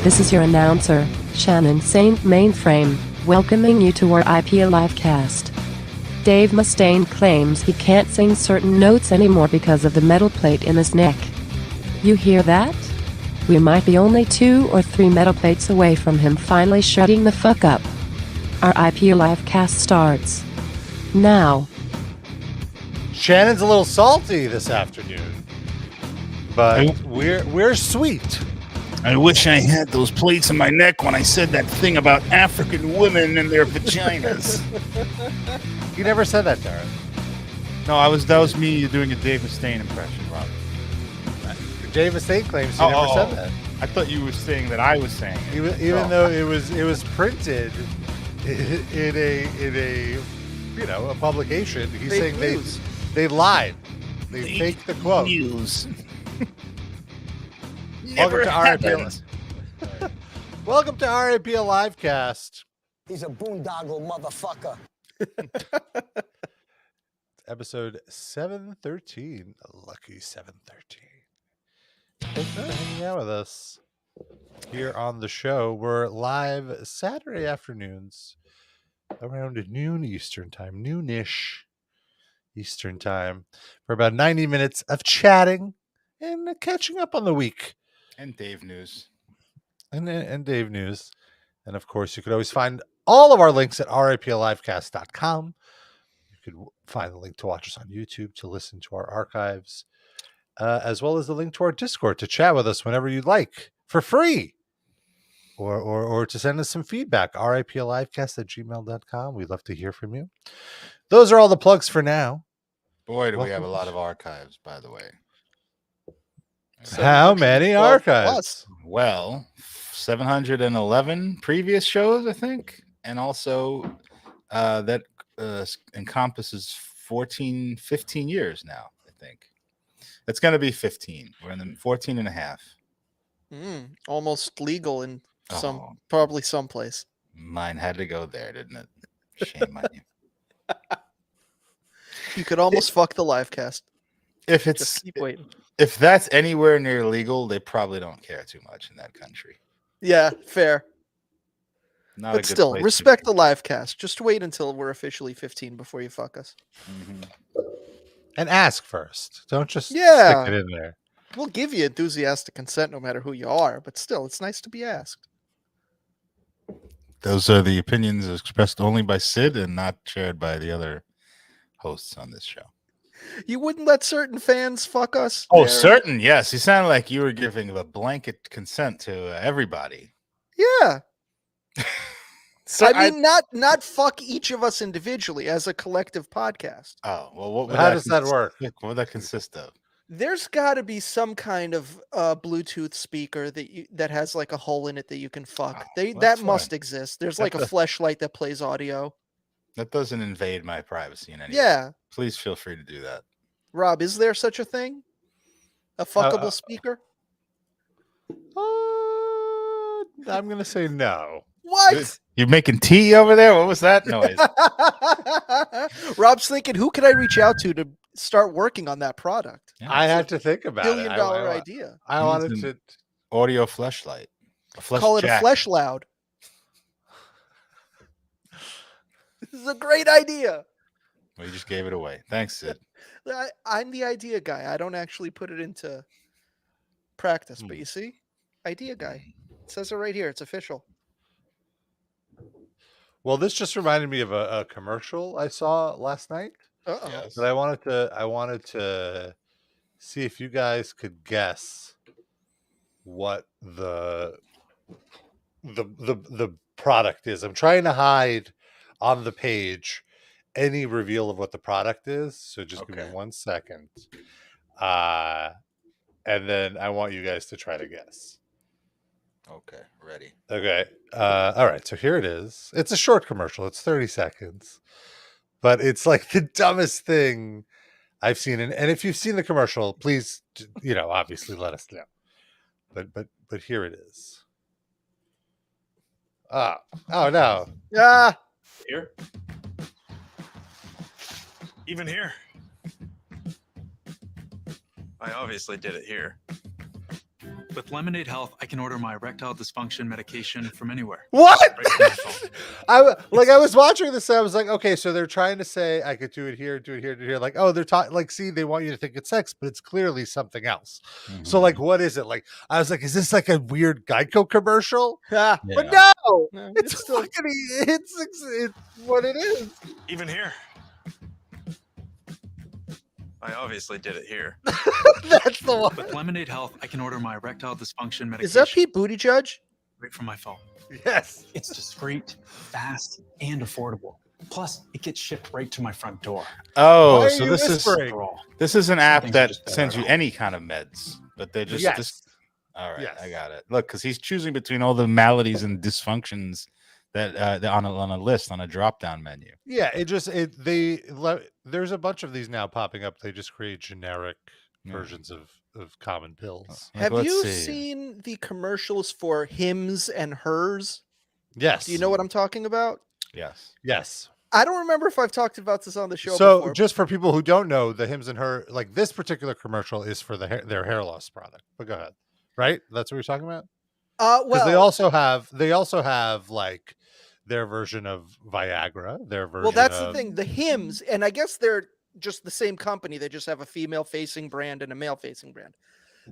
This is your announcer, Shannon Saint Mainframe, welcoming you to our IP Livecast. Dave Mustaine claims he can't sing certain notes anymore because of the metal plate in his neck. You hear that? We might be only 2 or 3 metal plates away from him finally shutting the fuck up. Our IP Livecast starts now. Shannon's a little salty this afternoon, but we're sweet. I wish I had those plates in my neck when I said that thing about African women and their vaginas. You never said that, Darren. No, that was me doing a Dave Mustaine impression, Rob. Dave Mustaine claims you never said that. I thought you were saying that I was saying it. Even though it was printed in a a publication. He's saying they lied. They faked the quote. News. Welcome to RIPL. Welcome to RIPL Livecast. He's a boondoggle motherfucker. Episode 713. Lucky 713. Thanks for hanging out with us here on the show. We're live Saturday afternoons around noon Eastern time, noonish Eastern time, for about 90 minutes of chatting and catching up on the week. And Dave News. And Dave News. And of course, you could always find all of our links at riplivecast.com. You could find the link to watch us on YouTube, to listen to our archives, as well as the link to our Discord to chat with us whenever you'd like for free, or to send us some feedback. riplivecast@gmail.com. We'd love to hear from you. Those are all the plugs for now. Boy, do we have a lot of archives, by the way. How many archives? Well, 711 previous shows, I think. And also that encompasses 15 years now, I think. It's going to be 15. We're in the 14 and a half. Almost legal in probably someplace. Mine had to go there, didn't it? Shame on you. You could almost fuck the livecast. Just keep waiting. If that's anywhere near legal, they probably don't care too much in that country. Yeah, fair. But still, respect the livecast. Just wait until we're officially 15 before you fuck us. Mm-hmm. And ask first. Don't just stick it in there. We'll give you enthusiastic consent no matter who you are, but still, it's nice to be asked. Those are the opinions expressed only by Sid and not shared by the other hosts on this show. You wouldn't let certain fans fuck us? Oh, certain, yes. You sounded like you were giving a blanket consent to everybody. Yeah. So I mean, not fuck each of us individually as a collective podcast. Oh, well, how does that work? What would that consist of? There's got to be some kind of Bluetooth speaker that has like a hole in it that you can fuck. That must exist. There's like a fleshlight that plays audio. That doesn't invade my privacy in any way. Yeah. Please feel free to do that. Rob, is there such a thing? A fuckable speaker? I'm going to say no. What? You making tea over there? What was that noise? Rob's thinking, who could I reach out to start working on that product? Yeah, I had to think about $1 billion idea. I wanted to audio fleshlight. Call it a flesh loud. This is a great idea. Well, you just gave it away. Thanks, Sid. I'm the idea guy. I don't actually put it into practice, but you see, idea guy. It says it right here. It's official. Well, this just reminded me of a commercial I saw last night. Yes. But I wanted to see if you guys could guess what the product is. I'm trying to hide on the page any reveal of what the product is, so just give me 1 second. And then I want you guys to try to guess. Okay, ready. Okay. All right, so here it is. It's a short commercial. It's 30 seconds. But it's like the dumbest thing I've seen. And if you've seen the commercial, please, obviously let us know. But here it is. Oh no. Yeah. Here? Even here? I obviously did it here. With Lemonade Health, I can order my erectile dysfunction medication from anywhere. What? Right from my phone. I was watching this. I was like, okay, so they're trying to say I could do it here, do it here, do it here. Like, oh, they're talking. Like, see, they want you to think it's sex, but it's clearly something else. So, like, what is it? Like, I was like, is this like a weird Geico commercial? Yeah. But no, No, it's it's still- fucking. It's what it is. Even here. I obviously did it here. That's the one. With Lemonade Health, I can order my erectile dysfunction medication. Is that Pete Buttigieg? Right from my phone. Yes. It's discreet, fast, and affordable. Plus, it gets shipped right to my front door. Oh, Why are so you whispering? this is an app Things are that just better sends at you home. any kind of meds, but they just Yes. all right. Yes. I got it. Look, because he's choosing between all the maladies and dysfunctions that on a list on a drop down menu. Yeah, there's a bunch of these now popping up. They just create generic versions of common pills. Like, Have let's you see. seen the commercials for Hims and Hers? Yes. Do you know what I'm talking about? Yes. Yes. I don't remember if I've talked about this on the show So before. just for people who don't know, the Hims and Her, like this particular commercial is for their hair loss product. But go ahead. Right? That's what you're talking about? Because well, they also have like their version of Viagra, their version well, that's of the thing. The Hims, and I guess they're just the same company. They just have a female-facing brand and a male-facing brand.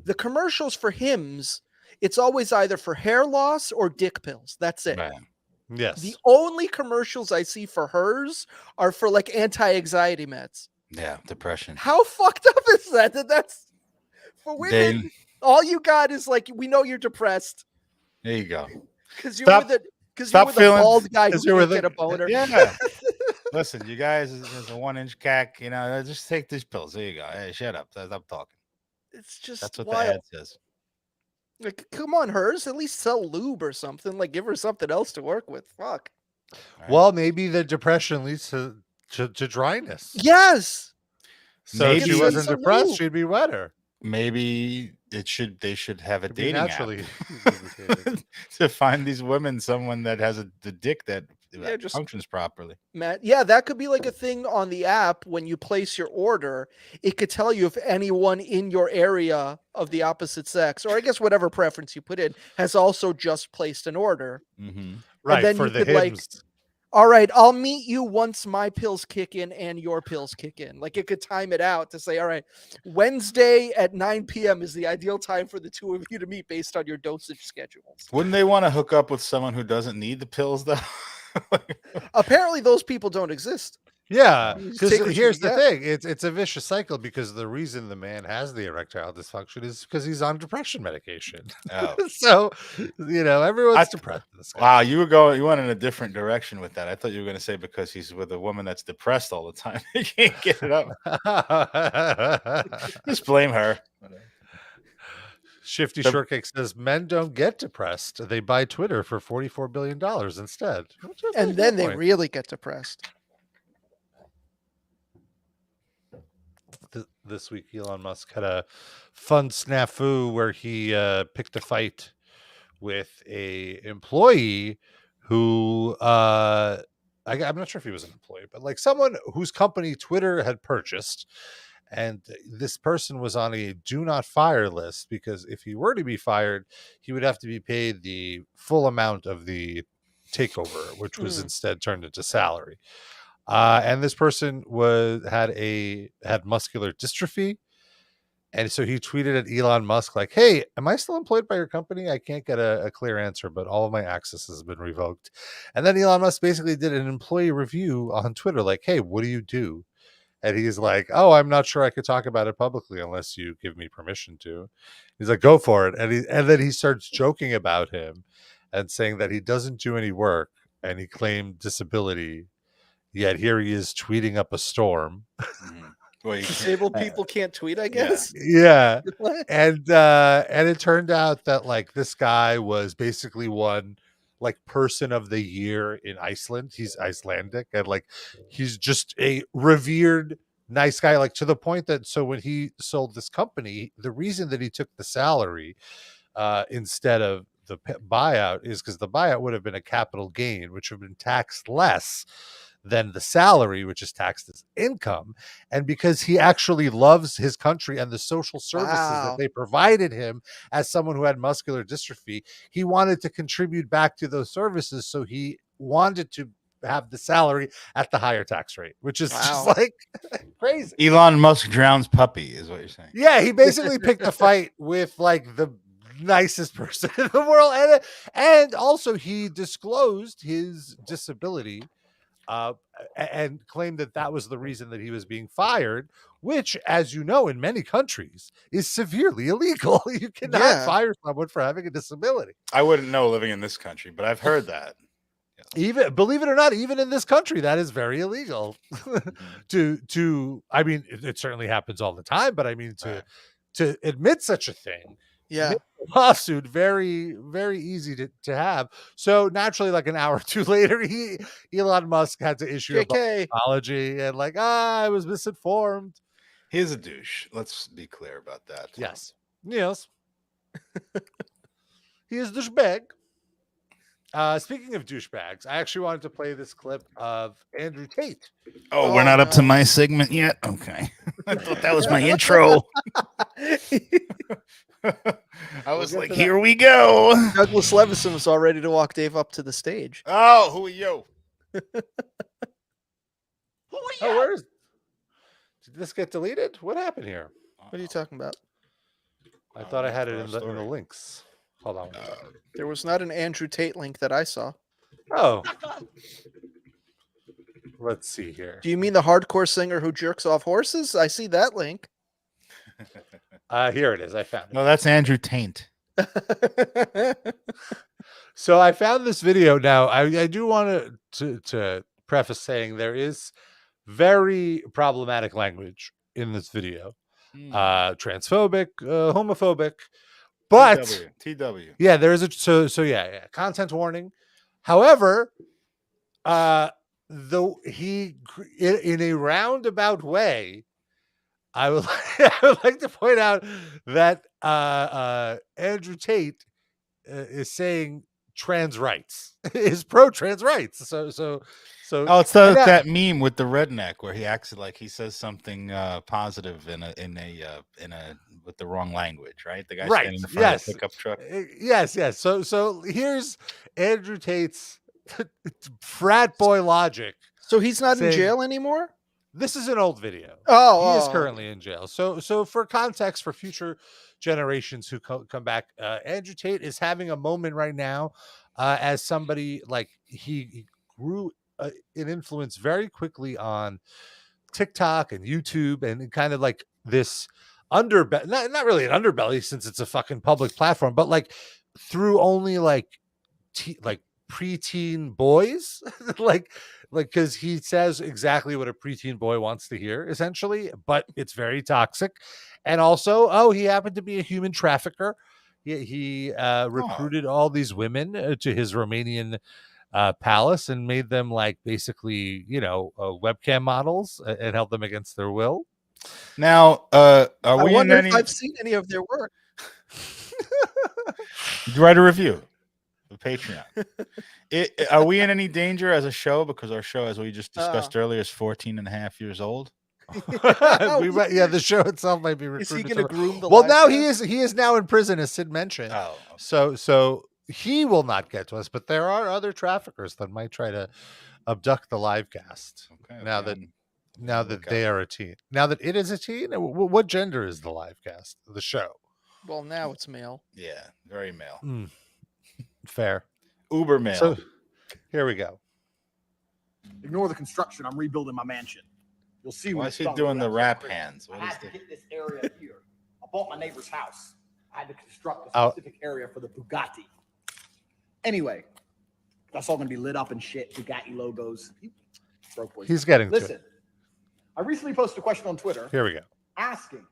The commercials for Hims, it's always either for hair loss or dick pills. That's it. Right. Yes. The only commercials I see for Hers are for like anti-anxiety meds. Yeah. Depression. How fucked up is that? That's for women. They- all you got is like, we know you're depressed There you go. because you're Stop- with a because you're stop with feeling- a bald guy who 'cause you're can't with get a boner. Yeah. Listen, you guys, there's a 1-inch cack. You know, just take these pills. There you go. Hey, shut up. Stop talking. It's just That's what wild. the ad says. Like, come on, Hers, at least sell lube or something. Like, give her something else to work with. Fuck. All right. Well, maybe the depression leads to dryness. Yes. So if Maybe- she wasn't Some depressed, lube. she'd be wetter. Maybe they should have a It'd be dating naturally app lubricated. to find these women someone that has the dick that Yeah, just- functions properly. Matt. Yeah, that could be like a thing on the app when you place your order. It could tell you if anyone in your area of the opposite sex, or I guess whatever preference you put in, has also just placed an order. Mm-hmm. Right, then for you the could, like, Hims. All right, I'll meet you once my pills kick in and your pills kick in. Like, it could time it out to say, all right, Wednesday at 9 p.m. is the ideal time for the two of you to meet based on your dosage schedules. Wouldn't they want to hook up with someone who doesn't need the pills though? Apparently, those people don't exist. Yeah, You just because take what you here's the get. thing: it's a vicious cycle. Because the reason the man has the erectile dysfunction is because he's on depression medication. Oh. So, everyone's I- depressed. in this guy. Wow, you went in a different direction with that. I thought you were going to say because he's with a woman that's depressed all the time. He can't get it up. Just blame her. Shifty The- Shortcake says men don't get depressed; they buy Twitter for $44 billion instead. Which is a And good then they point. really get depressed. This week, Elon Musk had a fun snafu where he picked a fight with a employee who I'm not sure if he was an employee, but like someone whose company Twitter had purchased. And this person was on a do not fire list because if he were to be fired, he would have to be paid the full amount of the takeover, which was instead turned into salary. And this person had muscular dystrophy. And so he tweeted at Elon Musk like, hey, am I still employed by your company? I can't get a clear answer, but all of my access has been revoked. And then Elon Musk basically did an employee review on Twitter like, hey, what do you do? And he's like, oh, I'm not sure I could talk about it publicly unless you give me permission to. He's like, go for it. And then he starts joking about him and saying that he doesn't do any work and he claimed disability. Yet here he is tweeting up a storm. Well, Disabled people can't tweet, I guess. Yeah. What? And it turned out that like this guy was basically won like person of the year in Iceland. He's Icelandic and like he's just a revered nice guy, like to the point that so when he sold this company, the reason that he took the salary instead of the buyout is because the buyout would have been a capital gain, which would have been taxed less than the salary, which is taxed as income. And because he actually loves his country and the social services that Wow. they provided him as someone who had muscular dystrophy, he wanted to contribute back to those services. So he wanted to have the salary at the higher tax rate, which is just Wow. like crazy. Elon Musk drowns puppy, is what you're saying. Yeah, he basically picked a fight with like the nicest person in the world, and also he disclosed his disability and claimed that that was the reason that he was being fired, which, as you know, in many countries is severely illegal. You cannot Yeah. fire someone for having a disability. I wouldn't know living in this country, but I've heard that. Even, believe it or not, even in this country, that is very illegal. I mean, it certainly happens all the time, but I mean, to admit such a thing, Yeah. make a lawsuit very, very easy to have. So naturally, like an hour or two later, Elon Musk had to issue JK. a apology and like, I was misinformed. He's a douche. Let's be clear about that. Yes. He is douchebag. Speaking of douchebags, I actually wanted to play this clip of Andrew Tate. Oh, we're not up to my segment yet? Okay. I thought that was my intro. I was like, here we go. Douglas Levison was all ready to walk Dave up to the stage. Oh, who are you? Did this get deleted? What happened here? What are you talking about? I thought I had it in the links. Hold on. There was not an Andrew Tate link that I saw. Oh. Let's see here. Do you mean the hardcore singer who jerks off horses? I see that link. Here it is. I found it. No, that's Andrew Tate. So I found this video. Now, I do want to preface saying there is very problematic language in this video. Transphobic, homophobic. But TW. Yeah, there is a content warning. However, though in a roundabout way, I would like to point out that Andrew Tate is saying trans rights, is pro trans rights. So Oh, it's that meme with the redneck where he acts like he says something positive in a with the wrong language, right? The guy standing in the front of the pickup truck. Yes. So here's Andrew Tate's frat boy logic. So he's not in jail anymore? This is an old video. Oh, he is currently in jail. So for context, for future generations who come back, Andrew Tate is having a moment right now as somebody like he grew in influence very quickly on TikTok and YouTube and kind of like this underbelly, not really an underbelly since it's a fucking public platform, but like through only like preteen boys, like because he says exactly what a preteen boy wants to hear, essentially, but it's very toxic. And also, he happened to be a human trafficker. He recruited all these women to his Romanian palace and made them like basically, webcam models and held them against their will. Now, I wonder if I've seen any of their work. Write a review. The Patreon. Are we in any danger as a show? Because our show, as we just discussed earlier, is 14 and a half years old. The show itself might be recruited. Is he going to groom the now he is now in prison, as Sid mentioned. Oh, okay. So he will not get to us, but there are other traffickers that might try to abduct the Livecast. Okay, now that they are a teen. Now that it is a teen, what gender is the Livecast? The show. Well, now it's male. Yeah, very male. Fair. Uber male. So here we go. Ignore the construction. I'm rebuilding my mansion. You'll see. Why is he doing the rap hands? I had to hit this area here. I bought my neighbor's house. I had to construct a specific area for the Bugatti. Anyway, that's all going to be lit up and shit. Bugatti logos. Broke boys. He's getting to Listen, it. I recently posted a question on Twitter. Here we go. Asking,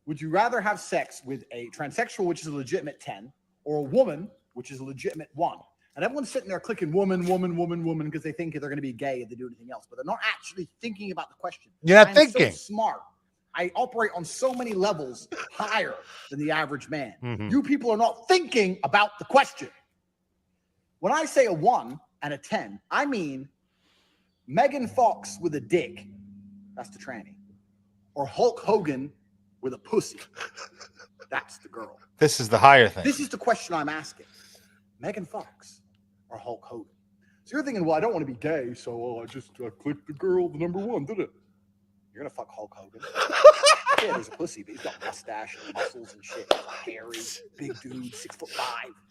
would you rather have sex with a transsexual, which is a legitimate 10, or a woman, which is a legitimate 1? And everyone's sitting there clicking woman, because they think they're going to be gay if they do anything else, but they're not actually thinking about the question. You're not thinking. So smart. I operate on so many levels higher than the average man. Mm-hmm. You people are not thinking about the question. When I say a 1 and a 10, I mean Megan Fox with a dick. That's the tranny. Or Hulk Hogan with a pussy. That's the girl. This is the higher thing. This is the question I'm asking. Megan Fox or Hulk Hogan? So you're thinking, well, I don't want to be gay, so I just clicked the girl, the number one, did it? You're going to fuck Hulk Hogan? Yeah, there's a pussy, but he's got mustache and muscles and shit. He's hairy, big dude, 6'5".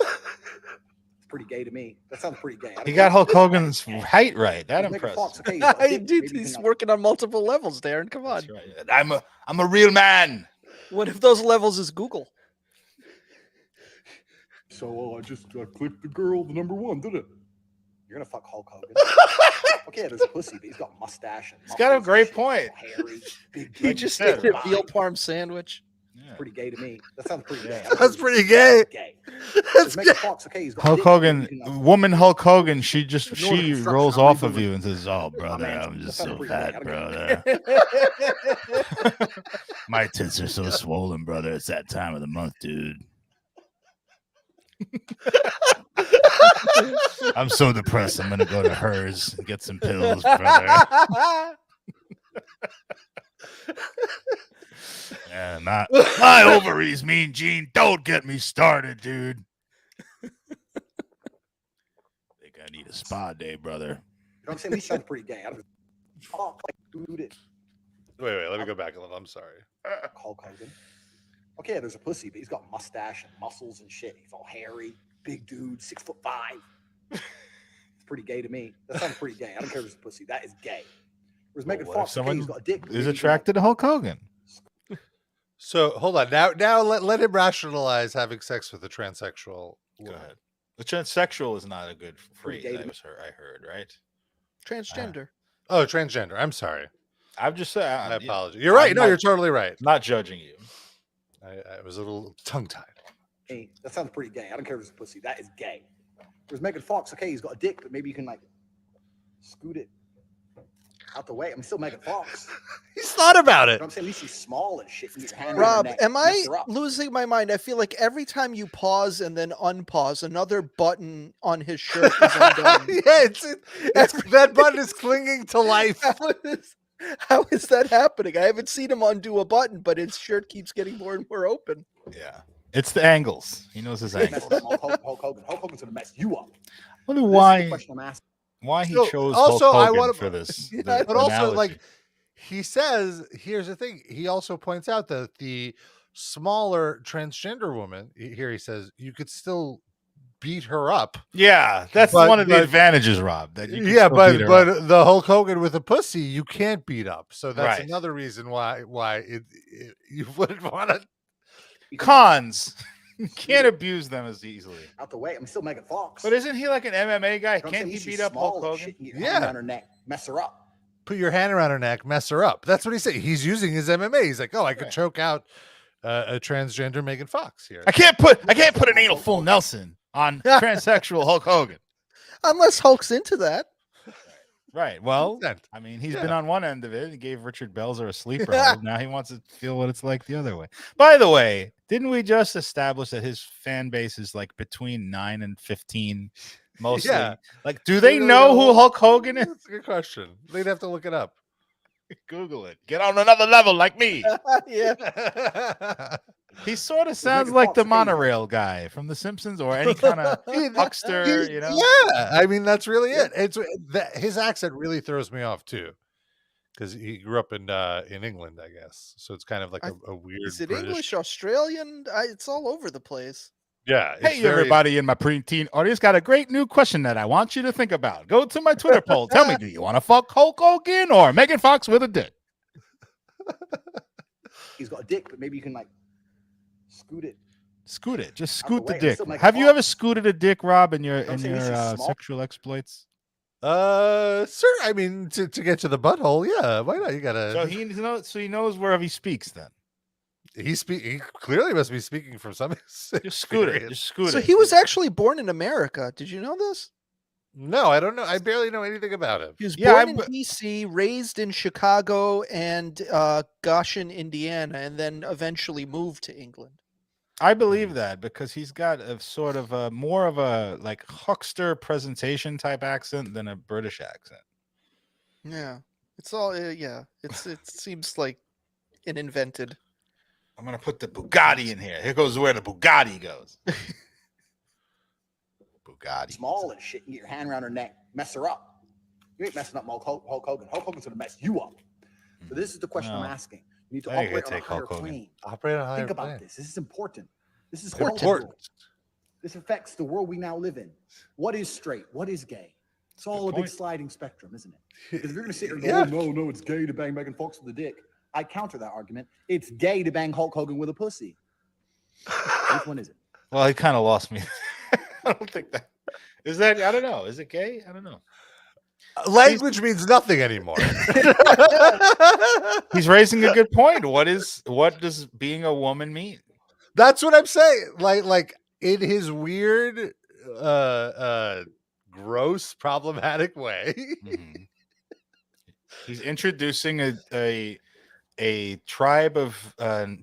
It's pretty gay to me. That sounds pretty gay. He got Hulk Hogan's height right. That Megan impressive. Fox, okay, he's got a dick, Dude, maybe you he's can, working on multiple levels, Darren. Come on. That's right. I'm a real man. What if those levels is Google? So I just clicked the girl, the number one, did it? You're gonna fuck Hulk Hogan? Okay, there's a pussy, but he's got mustache. And He's got a muscles and great shit. point. Hairy, big He dude, just said, ate a veal parm sandwich. Yeah. pretty gay to me. That sounds pretty gay. That's pretty gay. Gay. That's Megan gay. Fox, okay, he's got a Hulk dick, Hogan, you can, woman Hulk Hogan, she Ignore the construction, rolls I'm off redoing of you and says, "Oh, brother, man's- I'm just that sounds so pretty gay. I fat, don't brother. My tits are so swollen, brother. It's that time of the month, dude. I'm so depressed. I'm gonna go to hers and get some pills, brother. Yeah, my ovaries, Mean Gene. Don't get me started, dude. Think I need a spa day, brother. You know what I'm saying? These sound pretty gay. I don't oh, like, dude, it. Wait, let me go back a little. I'm sorry. Hulk Hogan. Okay, there's a pussy, but he's got mustache and muscles and shit. He's all hairy, big dude, 6'5". It's pretty gay to me. That sounds pretty gay. I don't care if it's a pussy. That is gay. Whereas Megan what if Fox, okay, he's got a dick. but Is maybe you can, attracted to Hulk Hogan. So hold on. Now let him rationalize having sex with a transsexual Go woman. ahead. The transsexual is not a good phrase. gay to I me. heard, right? Transgender. Oh, transgender. I'm sorry. I've just said. I apologize. You're right. I'm No, not- you're totally right. Not judging you. I was a little tongue-tied. Hey, that sounds pretty gay. I don't care if it's a pussy. That is gay. Whereas Megan Fox, okay, he's got a dick, but maybe you can like scoot it out the way. I'm still Megan Fox. He's thought about You it. know what I'm saying? At least she's small and shit. And get your hand Rob, around her neck, am I mess her up. losing my mind? I feel like every time you pause and then unpause, another button on his shirt is undone. Yeah, that button is clinging to life. How is that happening? I haven't seen him undo a button, but his shirt keeps getting more and more open. Yeah. It's the angles. He knows his Mess angles. up Hulk Hogan. Hulk Hogan's gonna mess you up. I wonder This is the why question I'm asking. he So, chose also, Hulk I Hogan wanna- for this. Yeah, the But also, analogy. like he says, here's the thing. He also points out that the smaller transgender woman here, he says, you could still beat her up. yeah, that's but- one of the but- advantages, Rob. That you can Yeah, still beat her up. but the Hulk Hogan with a pussy, you can't beat up. So that's Right. another reason why you wouldn't want to. Cons. You can't abuse them as easily. Out the way. I'm still Megan Fox. But isn't he like an MMA guy? You know what I'm Can't saying? he She's beat up small Hulk and Hogan? shit, and get your Yeah. hand around her neck, mess her up. Put your hand around her neck, mess her up. That's what he's saying. He's using his MMA. He's like, oh, I could Right. choke out a transgender Megan Fox here. I can't put an anal full Nelson on transsexual Hulk Hogan. Unless Hulk's into that. Right. Well, Consent. I mean, he's Yeah. been on one end of it. He gave Richard Belzer a sleeper hold. Now he wants to feel what it's like the other way. By the way, didn't we just establish that his fan base is like between 9 and 15 mostly? Yeah. Like, do they know who Hulk Hogan is? That's a good question. They'd have to look it up. Google it. Get on another level like me. Yeah. He sort of sounds Megan like Fox the amazing. monorail guy from The Simpsons or any kind of huckster, you know? Yeah, I mean that's really it. It's his accent really throws me off too, because he grew up in England, I guess. So it's kind of like a weird. Is it British... English, Australian? It's all over the place. Yeah. it's Hey, very- everybody in my preteen audience, got a great new question that I want you to think about. Go to my Twitter poll. Tell me, do you want to fuck Hulk Hogan or Megan Fox with a dick? He's got a dick, but maybe you can like scoot it. Scoot it. Just Out the scoot the way, dick. still make Have you Fox. ever scooted a dick, Rob, in your Don't say this is small. sexual exploits? Sir. I mean, to get to the butthole, yeah. Why not? You gotta. So he knows wherever he speaks. Then He clearly must be speaking from some. just scoot it. experience. Just scoot So it. he was actually born in America. Did you know this? No, I don't know. I barely know anything about him. He was Yeah, born in DC, raised in Chicago and Goshen, Indiana, and then eventually moved to England. I believe that because he's got a sort of a more of a like huckster presentation type accent than a British accent. Yeah, it's all yeah. It seems like an invented. I'm gonna put the Bugatti in here. Here goes where the Bugatti goes. Bugatti. Small and shit, you get your hand around her neck, mess her up. You ain't messing up Hulk Hogan. Hulk Hogan's gonna mess you up. So this is the question I'm asking. You need to I think operate I'd on a take higher Hulk Hogan. plane. Operate on a higher Think about plane. this. This is important. This is Important. cultural. This affects the world we now live in. What is straight? What is gay? It's all a big point. sliding spectrum, isn't it? Because if you're going to sit here and go, Yeah. oh, no, it's gay to bang Megan Fox with a dick, I counter that argument. It's gay to bang Hulk Hogan with a pussy. Which one is it? Well, he kind of lost me. I don't think that is that. I don't know. Is it gay? I don't know. Language means nothing anymore. He's raising a good point. What does being a woman mean? That's what I'm saying. Like in his weird, gross, problematic way. Mhm. He's introducing a tribe of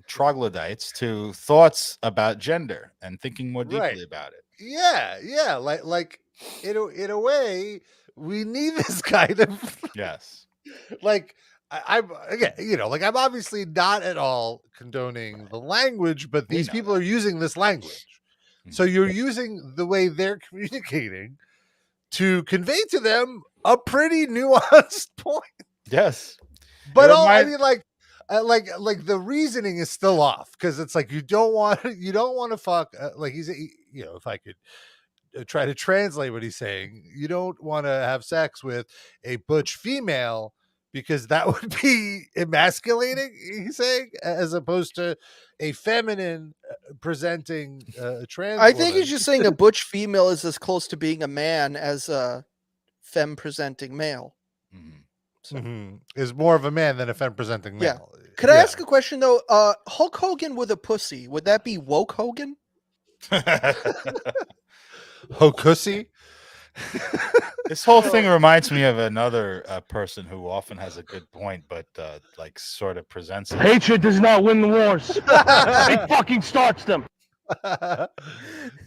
troglodytes to thoughts about gender and thinking more deeply Right. about it. Yeah. Like in a way, we need this kind of Yes. like I'm again, like I'm obviously not at all condoning the language, but We these know people are using this language. So you're using the way they're communicating to convey to them a pretty nuanced point. Yes. But It I remind- mean, like the reasoning is still off because it's like you don't want to fuck like if I could try to translate what he's saying, you don't want to have sex with a butch female because that would be emasculating. He's saying, as opposed to a feminine presenting trans. I think woman. he's just saying a butch female is as close to being a man as a femme presenting male. Is more of a man than a femme presenting Yeah. male. Could I ask a question though? Hulk Hogan with a pussy, would that be woke Hogan? Hokussy? This whole thing reminds me of another person who often has a good point, but like sort of presents it. Hatred does not win the wars. It fucking starts them.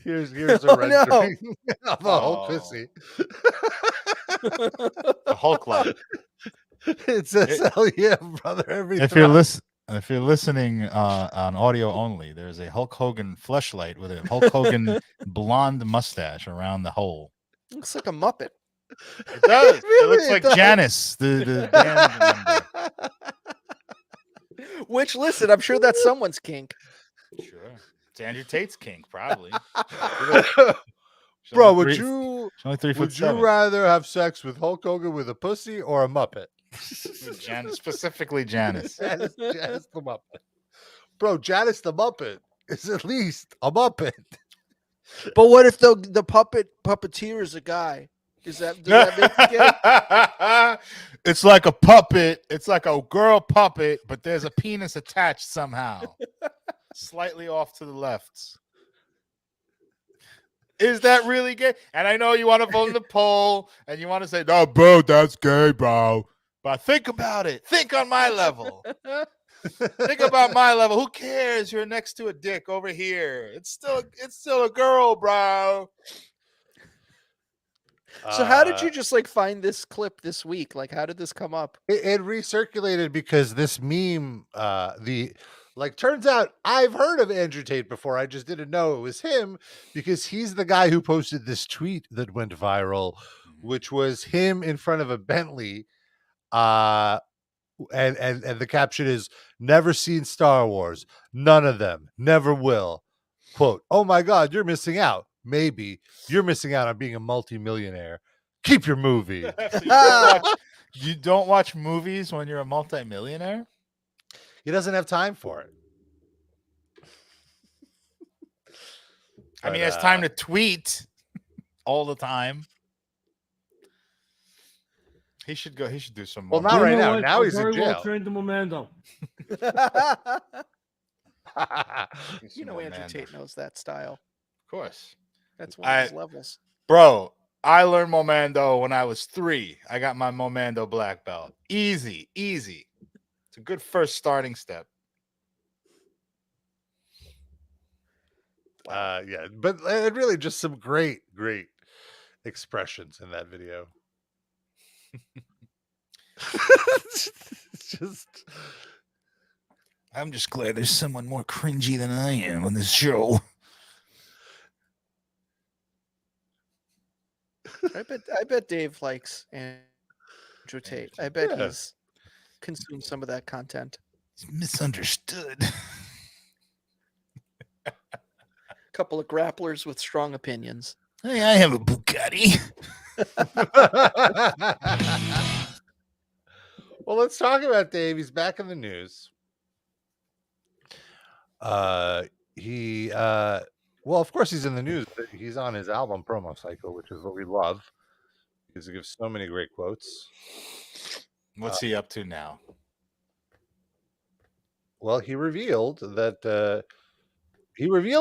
Here's a Oh, rendering no. of a Hokussy. The Hulk light. It says, "Hell yeah, brother!" If you're listening on audio only, there's a Hulk Hogan fleshlight with a Hulk Hogan blonde mustache around the hole. Looks like a Muppet. It does. It Really, looks like does. Janice, the band member. Which, listen, I'm sure that's someone's kink. Sure, it's Andrew Tate's kink, probably. Bro, She's would only 3 foot would you 7. rather have sex with Hulk Hogan with a pussy or a Muppet? Janice, specifically Janice. Janice the Muppet. Bro, Janice the Muppet is at least a Muppet. But what if the puppeteer is a guy? Does that make it gay? It's like a puppet. It's like a girl puppet, but there's a penis attached somehow, slightly off to the left. Is that really gay? And I know you want to vote in the poll, and you want to say, "No, bro, that's gay, bro." But think about it. Think on my level. Think about my level. Who cares? You're next to a dick over here. It's still a girl, bro. So how did you just like find this clip this week? Like, how did this come up? It recirculated because this meme, turns out I've heard of Andrew Tate before. I just didn't know it was him because he's the guy who posted this tweet that went viral, which was him in front of a Bentley. And the caption is, "Never seen Star Wars. None of them. Never will." Quote, "Oh my God, you're missing out. Maybe you're missing out on being a multimillionaire. Keep your movie." You don't watch movies when you're a multimillionaire? He doesn't have time for it. I mean, he has time to tweet all the time. He should go. He should do some more. Well, not right now. What? Now I'm he's in very well jail. trained in Momento. You know, Andrew Tate knows that style. Of course. That's one of his levels. Bro, I learned Momando when I was 3. I got my Momando black belt. Easy. It's a good first starting step. Yeah, but really just some great expressions in that video. It's just I'm just glad there's someone more cringy than I am on this show. I bet Dave likes Andrew Tate. I bet Yeah. he's consumed some of that content. It's misunderstood. Couple of grapplers with strong opinions. Hey, I have a Bugatti. Well, let's talk about Dave. He's back in the news. Well, of course he's in the news, but he's on his album promo cycle, which is what we love because it gives so many great quotes. What's he up to now? Well, he revealed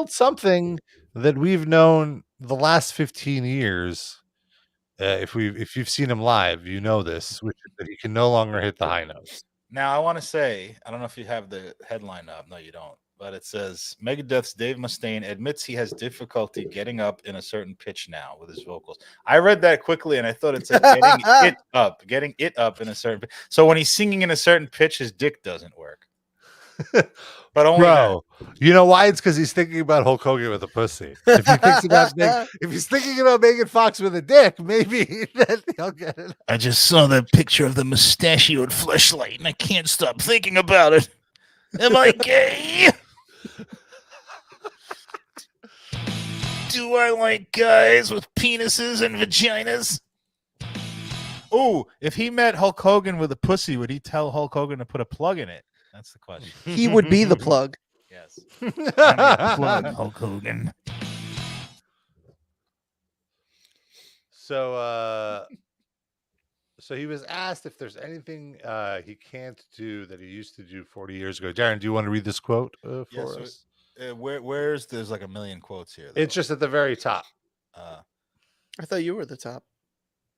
something that we've known the last 15 years. If you've seen him live, you know this, which is that he can no longer hit the high notes. Now, I want to say, I don't know if you have the headline up. No, you don't. But it says, Megadeth's Dave Mustaine admits he has difficulty getting up in a certain pitch now with his vocals. I read that quickly, and I thought it said getting it up in a certain pitch. So when he's singing in a certain pitch, his dick doesn't work. But only Bro, you know why? It's because he's thinking about Hulk Hogan with a pussy. If he's thinking about Megan Fox with a dick, maybe then he'll get it. I just saw the picture of the mustachioed fleshlight, and I can't stop thinking about it. Am I gay? Do I like guys with penises and vaginas? Oh, if he met Hulk Hogan with a pussy, would he tell Hulk Hogan to put a plug in it? That's the question. He would be the plug. Yes. Plug, Hulk Hogan. So he was asked if there's anything he can't do that he used to do 40 years ago. Darren, do you want to read this quote for us? Where's there's like a million quotes here. It's just at the very top. I thought you were the top.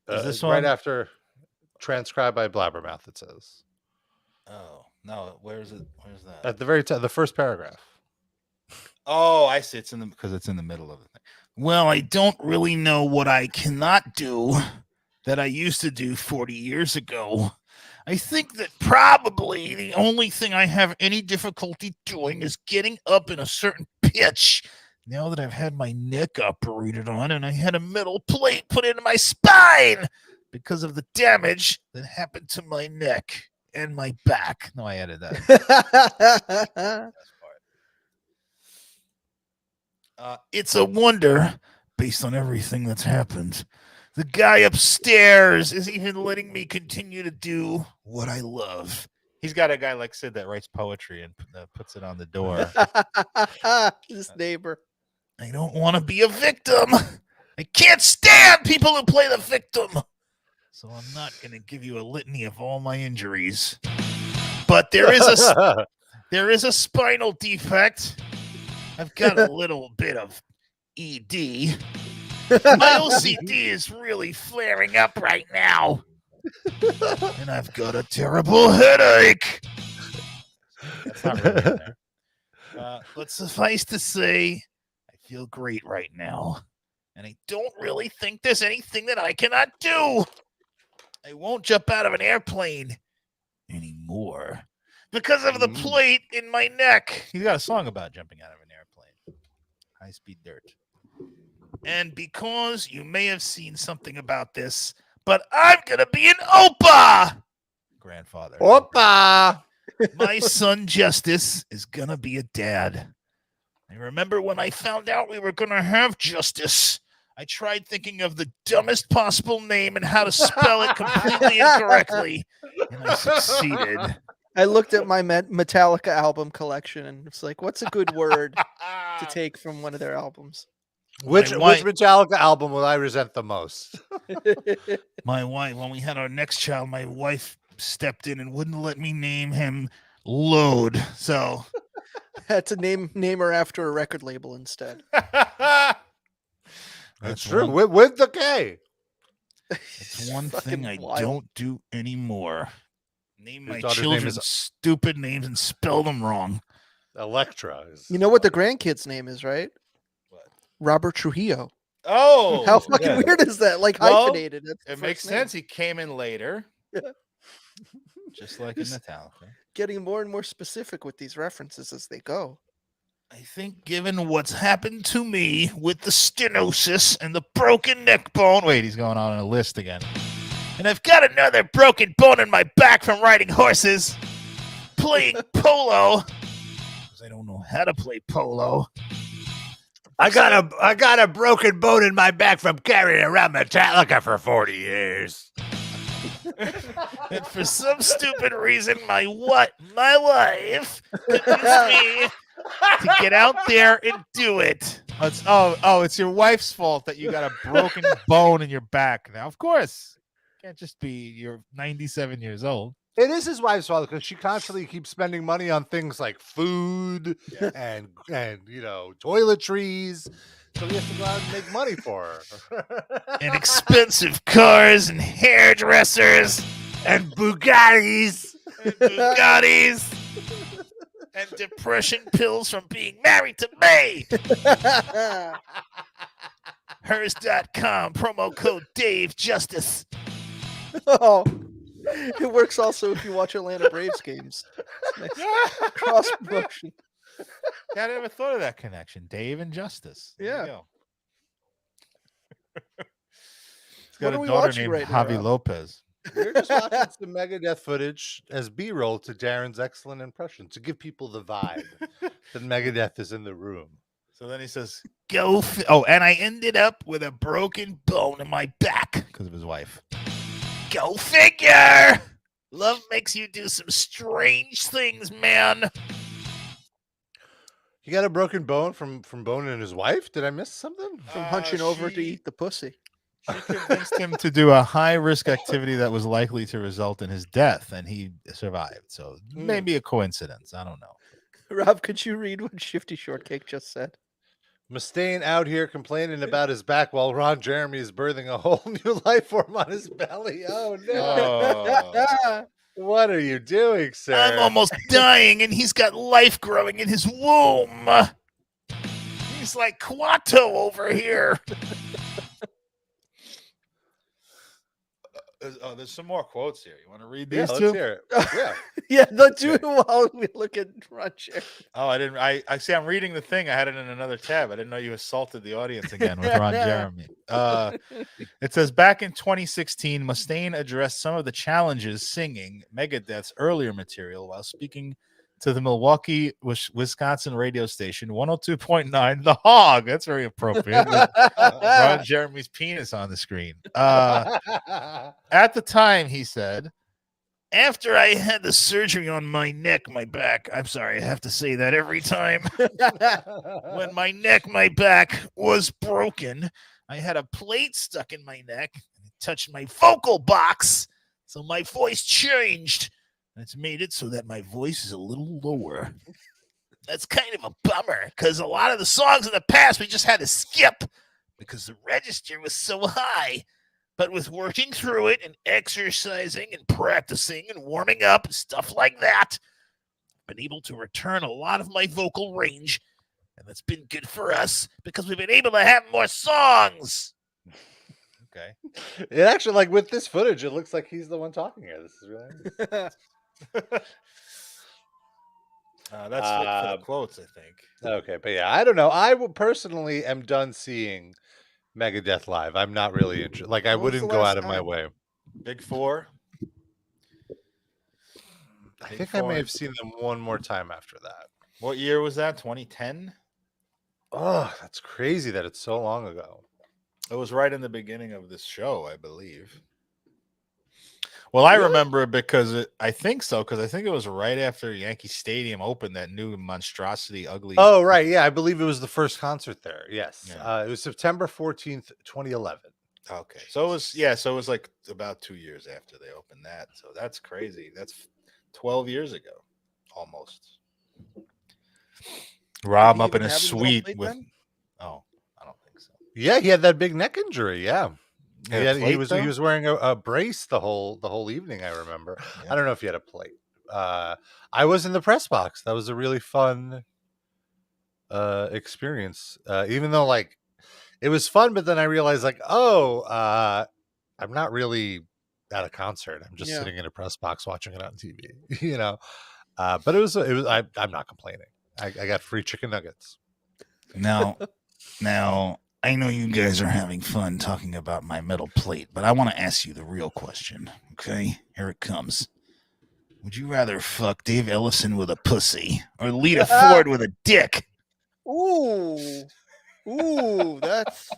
Is this right one? after transcribed by Blabbermouth? It says. Oh no, where's it? Where's that? At the very top, the first paragraph. Oh, I see. It's in because it's in the middle of the thing. Well, I don't really know what I cannot do that I used to do 40 years ago. I think that probably the only thing I have any difficulty doing is getting up in a certain pitch. Now that I've had my neck operated on and I had a metal plate put into my spine because of the damage that happened to my neck and my back. No, I added that. It's a wonder, based on everything that's happened. The guy upstairs is even letting me continue to do what I love. He's got a guy like Sid that writes poetry and puts it on the door. This neighbor. I don't want to be a victim. I can't stand people who play the victim. So I'm not going to give you a litany of all my injuries. But there is a spinal defect. I've got a little bit of ED. My OCD is really flaring up right now. And I've got a terrible headache. That's not really in there. But suffice to say, I feel great right now. And I don't really think there's anything that I cannot do. I won't jump out of an airplane anymore because of the plate in my neck. He's got a song about jumping out of an airplane. High-speed dirt. And because you may have seen something about this, but I'm going to be an Opa! Grandfather. Opa! My son Justice is going to be a dad. I remember when I found out we were going to have Justice, I tried thinking of the dumbest possible name and how to spell it completely incorrectly, and I succeeded. I looked at my Metallica album collection, and it's like, what's a good word to take from one of their albums? Which Metallica album will I resent the most? My wife, when we had our next child, my wife stepped in and wouldn't let me name him Load. So had to name her after a record label instead. That's true. With the K. It's one thing I don't do anymore. Name my daughter's children name is stupid names and spell them wrong. Electra. You know what the grandkid's name is, right? What? Robert Trujillo. Oh, how fucking weird is that? Like hyphenated. It makes sense. He came in later. Just like in Just Metallica. getting more and more specific with these references as they go. I think given what's happened to me with the stenosis and the broken neck bone. Wait, he's going on a list again. And I've got another broken bone in my back from riding horses, playing polo. Because I don't know how to play polo. I got a broken bone in my back from carrying around Metallica for 40 years. And for some stupid reason, my wife convinced me to get out there and do it. It's your wife's fault that you got a broken bone in your back. Now, of course, can't just be you're 97 years old. It is his wife's fault because she constantly keeps spending money on things like food and toiletries. So he has to go out and make money for her. And expensive cars and hairdressers and Bugattis. And depression pills from being married to me. Hers.com, promo code Dave Justice. Oh, it works also if you watch Atlanta Braves games. Nice. Cross promotion. I never thought of that connection. Dave and Justice. There you go. He's got What a are we daughter watching named right now, Javi Rob? Lopez. We're just watching some Megadeth footage as B-roll to Darren's excellent impression to give people the vibe that Megadeth is in the room. So then he says, and I ended up with a broken bone in my back because of his wife. Go figure! Love makes you do some strange things, man. He got a broken bone from boning his wife? Did I miss something? From hunching over to eat the pussy. She convinced him to do a high-risk activity that was likely to result in his death, and he survived. So maybe a coincidence. I don't know. Rob, could you read what Shifty Shortcake just said? Mustaine out here complaining about his back while Ron Jeremy is birthing a whole new life form on his belly. Oh, no. What are you doing, sir? I'm almost dying, and he's got life growing in his womb. He's like Quato over here. There's some more quotes here. You want to read these let's two? hear it. Yeah. Yeah, let's do it while we look at Ron Jeremy. Oh, I didn't. I see. I'm reading the thing. I had it in another tab. I didn't know you assaulted the audience again with Ron Jeremy. It says back in 2016, Mustaine addressed some of the challenges singing Megadeth's earlier material while speaking to the Milwaukee, Wisconsin radio station 102.9 The Hog. That's very appropriate. With Ron Jeremy's penis on the screen. At the time, he said, after I had the surgery on my neck, my back, I'm sorry, I have to say that every time. When my neck, my back was broken, I had a plate stuck in my neck and it touched my vocal box. So my voice changed. And it's made it so that my voice is a little lower. That's kind of a bummer because a lot of the songs in the past we just had to skip because the register was so high. But with working through it and exercising and practicing and warming up and stuff like that, I've been able to return a lot of my vocal range. And that's been good for us because we've been able to have more songs. Okay. It actually, like with this footage, it looks like he's the one talking here. This is really nice. That's it for the quotes, I think. Okay, but yeah, I don't know. I personally am done seeing Megadeth live. I'm not really interested. Like, I wouldn't go out of my way. Big Four. I think I may have seen them one more time after that. What year was that? 2010? Oh, that's crazy that it's so long ago. It was right in the beginning of this show, I believe. Well, I remember it because I think so, because I think it was right after Yankee Stadium opened, that new monstrosity, ugly. Oh, right. Yeah, I believe it was the first concert there. Yes. Yeah. It was September 14th, 2011. Okay. So it was like about 2 years after they opened that. So that's crazy. That's 12 years ago, almost. Rob up in a suite with. Then? Oh, I don't think so. Yeah, he had that big neck injury. Yeah. He was wearing a brace the whole evening, I remember. Yeah. I don't know if he had a plate. I was in the press box. That was a really fun experience. Even though it was fun, but then I realized I'm not really at a concert. I'm just Yeah. sitting in a press box watching it on TV, you know. But it was. I'm not complaining. I got free chicken nuggets. Now, I know you guys are having fun talking about my metal plate, but I want to ask you the real question. Okay, here it comes. Would you rather fuck Dave Ellison with a pussy or Lita Ford with a dick? Ooh, that's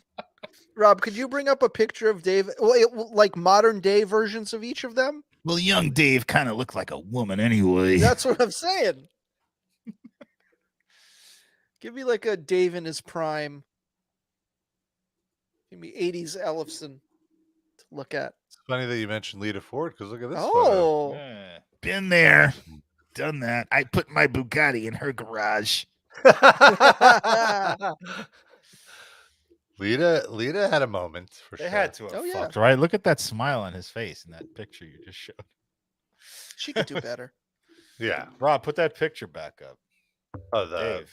Rob. Could you bring up a picture of Dave? Like modern day versions of each of them. Well, young Dave kind of looked like a woman anyway. That's what I'm saying. Give me like a Dave in his prime. Give me 80s Ellison to look at. It's funny that you mentioned Lita Ford because look at this photo. Oh, Yeah. Been there, done that. I put my Bugatti in her garage. Lita had a moment for They sure. had to have Oh, yeah. fucked, right? Look at that smile on his face in that picture you just showed. she could do better. Yeah. Rob, put that picture back up. Oh, Dave.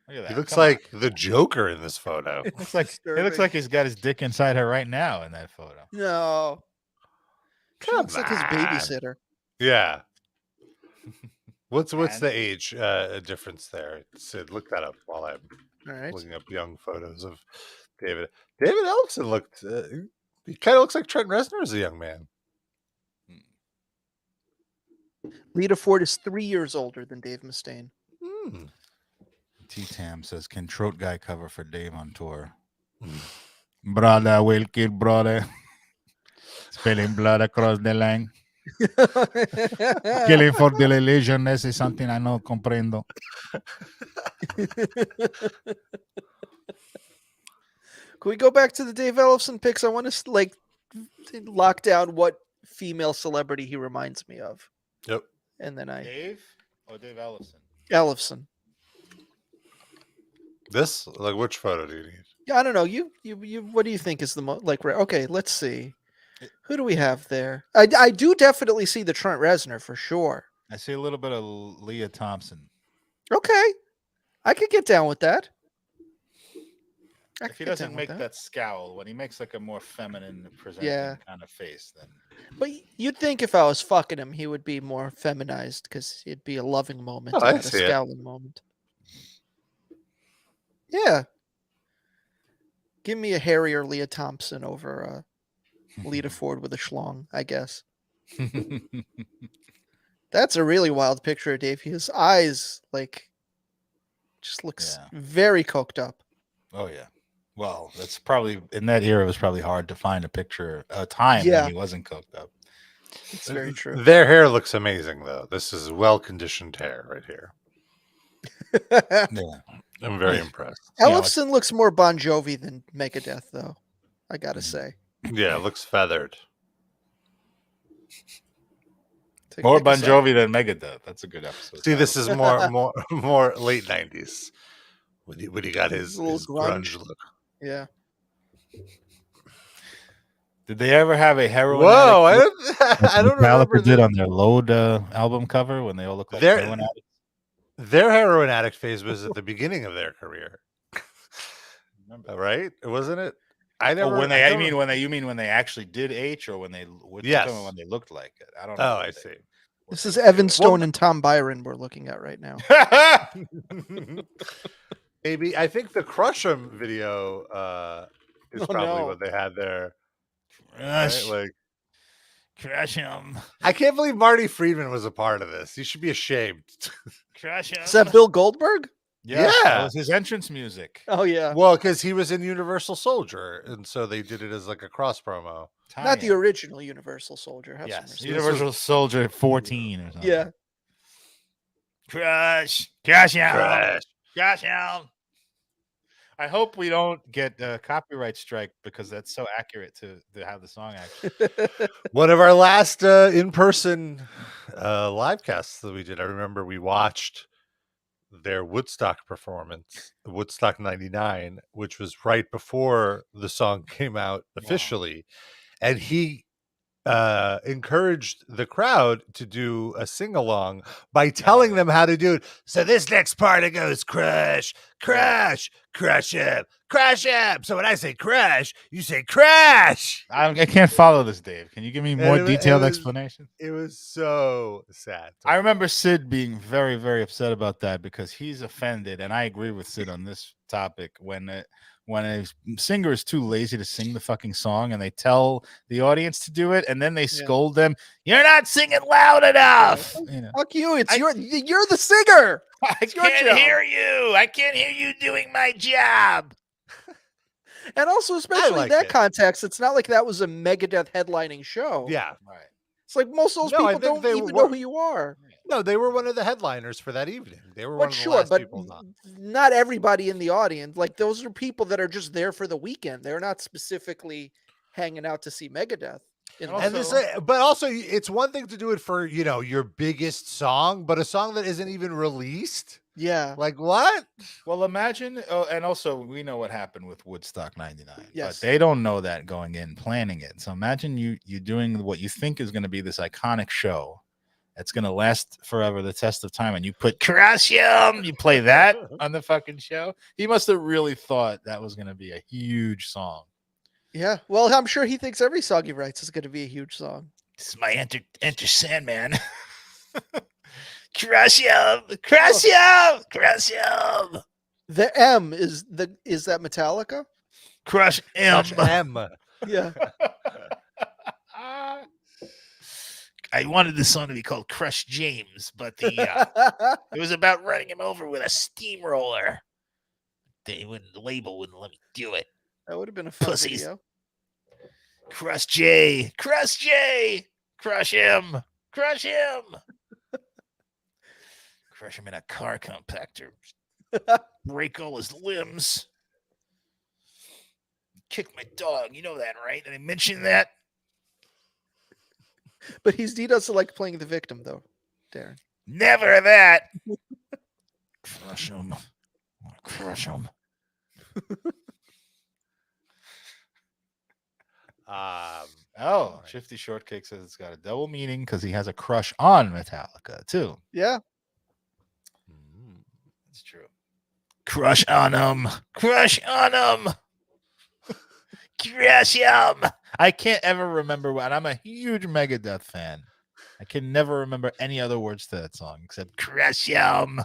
Look at that. He looks Come on. like the Joker in this photo. It looks like Disturbing. he's got his dick inside her right now in that photo. No, she Come looks like his on. babysitter. Yeah. What's Man. the age difference there? Sid, look that up while I'm All right. looking up young photos of David. David Ellison looked. He kind of looks like Trent Reznor as a young man. Lita Ford is 3 years older than Dave Mustaine. Hmm. T-Tam says, can Trout Guy cover for Dave on tour? Brother will kill brother. Spilling blood across the line. Killing for the religion. This is something I no comprendo. Can we go back to the Dave Ellison pics? I want to like lock down what female celebrity he reminds me of. Yep. And then Dave or Dave Ellison? Ellison. This, like, which photo do you need? Yeah, I don't know. You. What do you think is the most like? Okay, let's see. Who do we have there? I do definitely see the Trent Reznor for sure. I see a little bit of Leah Thompson. Okay, I could get down with that. If he doesn't make that scowl, when he makes like a more feminine presenting kind of face, then. But you'd think if I was fucking him, he would be more feminized because it'd be a loving moment, Oh, I not a see it. scowling moment. Yeah. Give me a hairier Leah Thompson over Lita Ford with a schlong, I guess. That's a really wild picture of Dave. His eyes, like, just looks very coked up. Oh, yeah. Well, that's probably, in that era, it was probably hard to find a time when he wasn't cooked up. It's very true. Their hair looks amazing, though. This is well-conditioned hair right here. Yeah. I'm very impressed. Ellison looks more Bon Jovi than Megadeth, though. I gotta say. Yeah, it looks feathered. More Bon Jovi than Megadeth. That's a good episode. See, this is more late '90s when he got his grunge look. Yeah. Did they ever have a heroin? Whoa, addict I don't remember. Did on their Load album cover when they all look like heroin addicts. Their heroin addict phase was at the beginning of their career, right? Wasn't it? I never. Oh, you mean when they actually did H, or when they when they looked like it? I don't know. Oh, I see. This is Evan Stone and Tom Byron we're looking at right now. Maybe I think the Crush 'Em video is probably what they had there. Crush, right? Like Crush 'Em. I can't believe Marty Friedman was a part of this. You should be ashamed. Crush 'Em. Is that Bill Goldberg? Yeah, that was his entrance music. Oh yeah. Well, because he was in Universal Soldier, and so they did it as like a cross promo. Not the original Universal Soldier. Have some Yes, respect. Universal Soldier 14 or something. Yeah. Crush 'Em. I hope we don't get a copyright strike because that's so accurate to how the song actually. One of our last in-person live casts that we did, I remember we watched their Woodstock performance, Woodstock 99, which was right before the song came out officially. And he encouraged the crowd to do a sing-along by telling them how to do it. So this next part, it goes crush, crash, crush him, crash him. So when I say crash, you say crash. I can't follow this, Dave. Can you give me more And detailed explanation? It was so sad. I remember Sid being very, very upset about that because he's offended, and I agree with Sid on this topic. When a singer is too lazy to sing the fucking song, and they tell the audience to do it, and then they scold them, "You're not singing loud enough." You know. Fuck you! You're the singer. I can't hear you. I can't hear you doing my job. And also, especially in that context, it's not like that was a Megadeth headlining show. Yeah, right. It's like most of those people don't even know who you are. No, they were one of the headliners for that evening. They were But one of the sure, last but people on. not everybody in the audience. Like those are people that are just there for the weekend. They're not specifically hanging out to see Megadeth. But also, it's one thing to do it for your biggest song, but a song that isn't even released. Yeah, like what? Well, imagine, and also we know what happened with Woodstock '99. Yes. But they don't know that going in, planning it. So imagine you doing what you think is going to be this iconic show. It's going to last forever, the test of time, and you put Crush Him. You play that on the fucking show. He must have really thought that was going to be a huge song. Yeah. Well, I'm sure he thinks every song he writes is going to be a huge song. This is my Enter Sandman. Crush him, crush him, crush him. The M is that Metallica? Crush M. Yeah. I wanted this song to be called Crush James, but it was about running him over with a steamroller. The label wouldn't let me do it. That would have been a fun Pussies. video. Crush J, Crush J, crush him, crush him. Crush him in a car compactor. Break all his limbs. Kick my dog. You know that, right? Did I mention that? But he doesn't like playing the victim, though, Darren. Never that. Crush him. Crush him. Shifty Shortcake says it's got a double meaning because he has a crush on Metallica, too. Yeah. It's true. Crush on him. Crush on him. Crush him. I can't ever remember and I'm a huge Megadeth fan. I can never remember any other words to that song except crush him.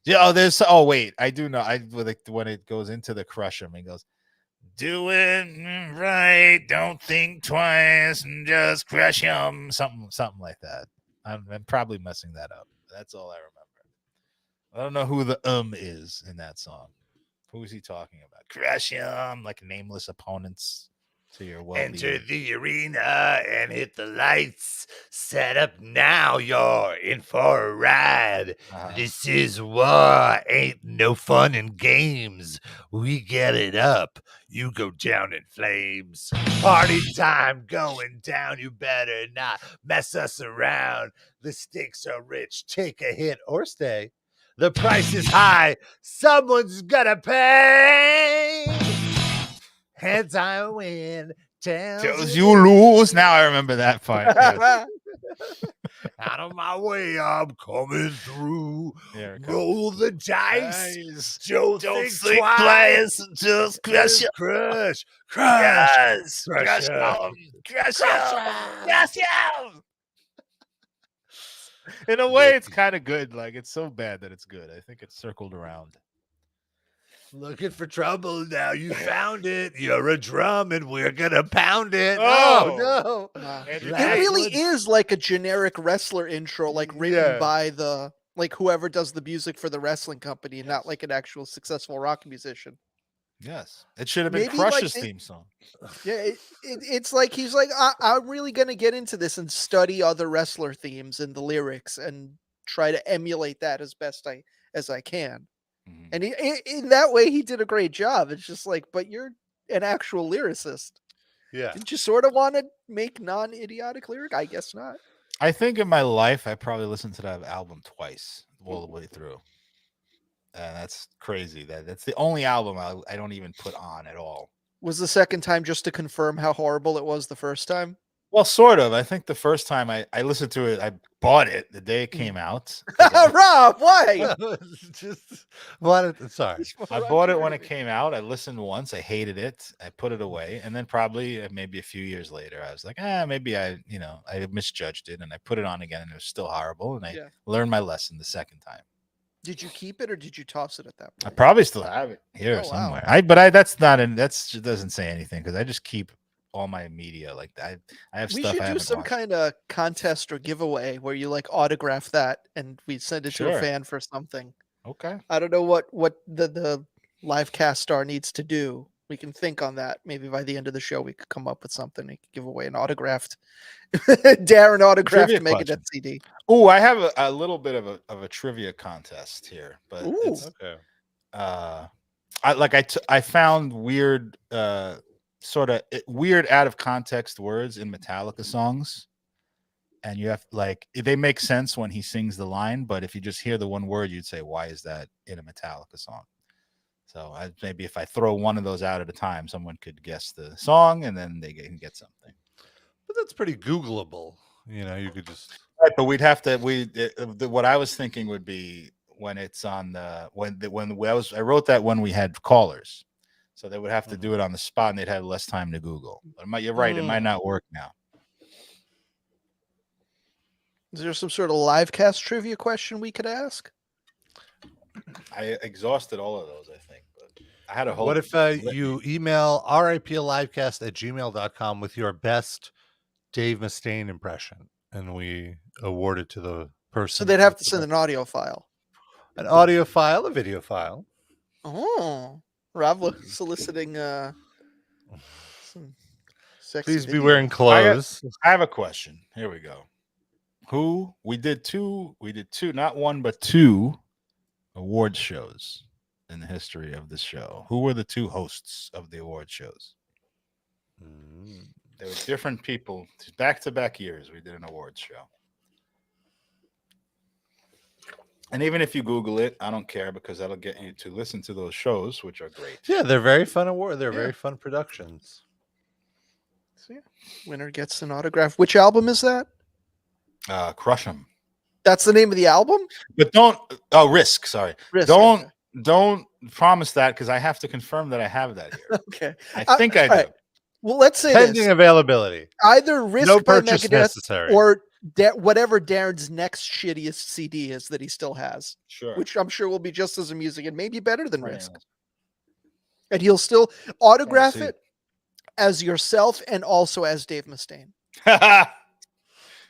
Yeah, wait, I do know. When it goes into the crush him, it goes, do it right, don't think twice, and just crush him. Something like that. I'm probably messing that up. That's all I remember. I don't know who the is in that song. Who is he talking about? Crush him, like nameless opponents to your well. Enter the arena and hit the lights. Set up now, you're in for a ride. This is war, ain't no fun in games. We get it up, you go down in flames. Party time going down, you better not mess us around. The stakes are rich, take a hit or stay. The price is high, someone's gonna pay. Heads I win, Tells you lose. Now I remember that part. Yes. Out of my way, I'm coming through. Roll the dice. Don't think twice. Just crush him. Crush. Crush him. Crush him. In a way, it's kind of good. Like, it's so bad that it's good. I think it's circled around. Looking for trouble now. You found it. You're a drum and we're going to pound it. Oh, no. Wow. It really is like a generic wrestler intro, like written by whoever does the music for the wrestling company, and not like an actual successful rock musician. Yes. It should have been Crush's theme song. Yeah, it's like he's like, I'm really going to get into this and study other wrestler themes and the lyrics and try to emulate that as best as I can. Mm-hmm. And in that way, he did a great job. It's just like, but you're an actual lyricist. Yeah. Did you sort of want to make non-idiotic lyric? I guess not. I think in my life, I probably listened to that album twice all the way through. And that's crazy. That's the only album I don't even put on at all. Was the second time just to confirm how horrible it was the first time? Well, sort of. I think the first time I listened to it, I bought it the day it came out. Rob, why? Just wanted. Sorry, I bought it when it came out. I listened once. I hated it. I put it away, and then probably maybe a few years later, I was like, maybe I misjudged it, and I put it on again, and it was still horrible. And I learned my lesson the second time. Did you keep it or did you toss it at that point? I probably still have it here somewhere. That's not that doesn't say anything because I just keep all my media like that. I have we stuff. We should I do some kind of contest or giveaway where you like autograph that and we send it to a fan for something. Okay. I don't know what the Livecast star needs to do. We can think on that. Maybe by the end of the show we could come up with something. We could give away an autographed Darren autographed Megadeth CD. Oh, I have a little bit of a trivia contest here, but it's okay. I found weird sort of weird out of context words in Metallica songs, and you have they make sense when he sings the line, but if you just hear the one word, you'd say, why is that in a Metallica song? So maybe if I throw one of those out at a time, someone could guess the song and then they can get something. But that's pretty Googleable. You could just. Right, but we'd have to. What I was thinking would be when it's on the I wrote that when we had callers, so they would have to do it on the spot and they'd have less time to Google. But you're right; it might not work now. Is there some sort of Livecast trivia question we could ask? I exhausted all of those, I think. But I had a whole. What if you email riplivecast@gmail.com with your best Dave Mustaine impression, and we award it to the person? So they'd have to send an audio file. An audio file, a video file. Oh, Rob soliciting some sexy Please be video. wearing clothes. I have a question. Here we go. We did two, not one, but two award shows in the history of this show. Who were the two hosts of the award shows? They were different people. Back-to-back years, we did an awards show. And even if you Google it, I don't care because that'll get you to listen to those shows, which are great. Yeah, they're very fun awards. They're very fun productions. So yeah, winner gets an autograph. Which album is that? Crush 'Em. That's the name of the album? But Risk. Sorry. Risk, don't promise that because I have to confirm that I have that here. Okay. I think I do. Right. Well, let's say Pending availability. Either Risk No by purchase Megadeth necessary. or whatever Darren's next shittiest CD is that he still has. Sure. Which I'm sure will be just as amusing and maybe better than Risk. And he'll still autograph it as yourself and also as Dave Mustaine.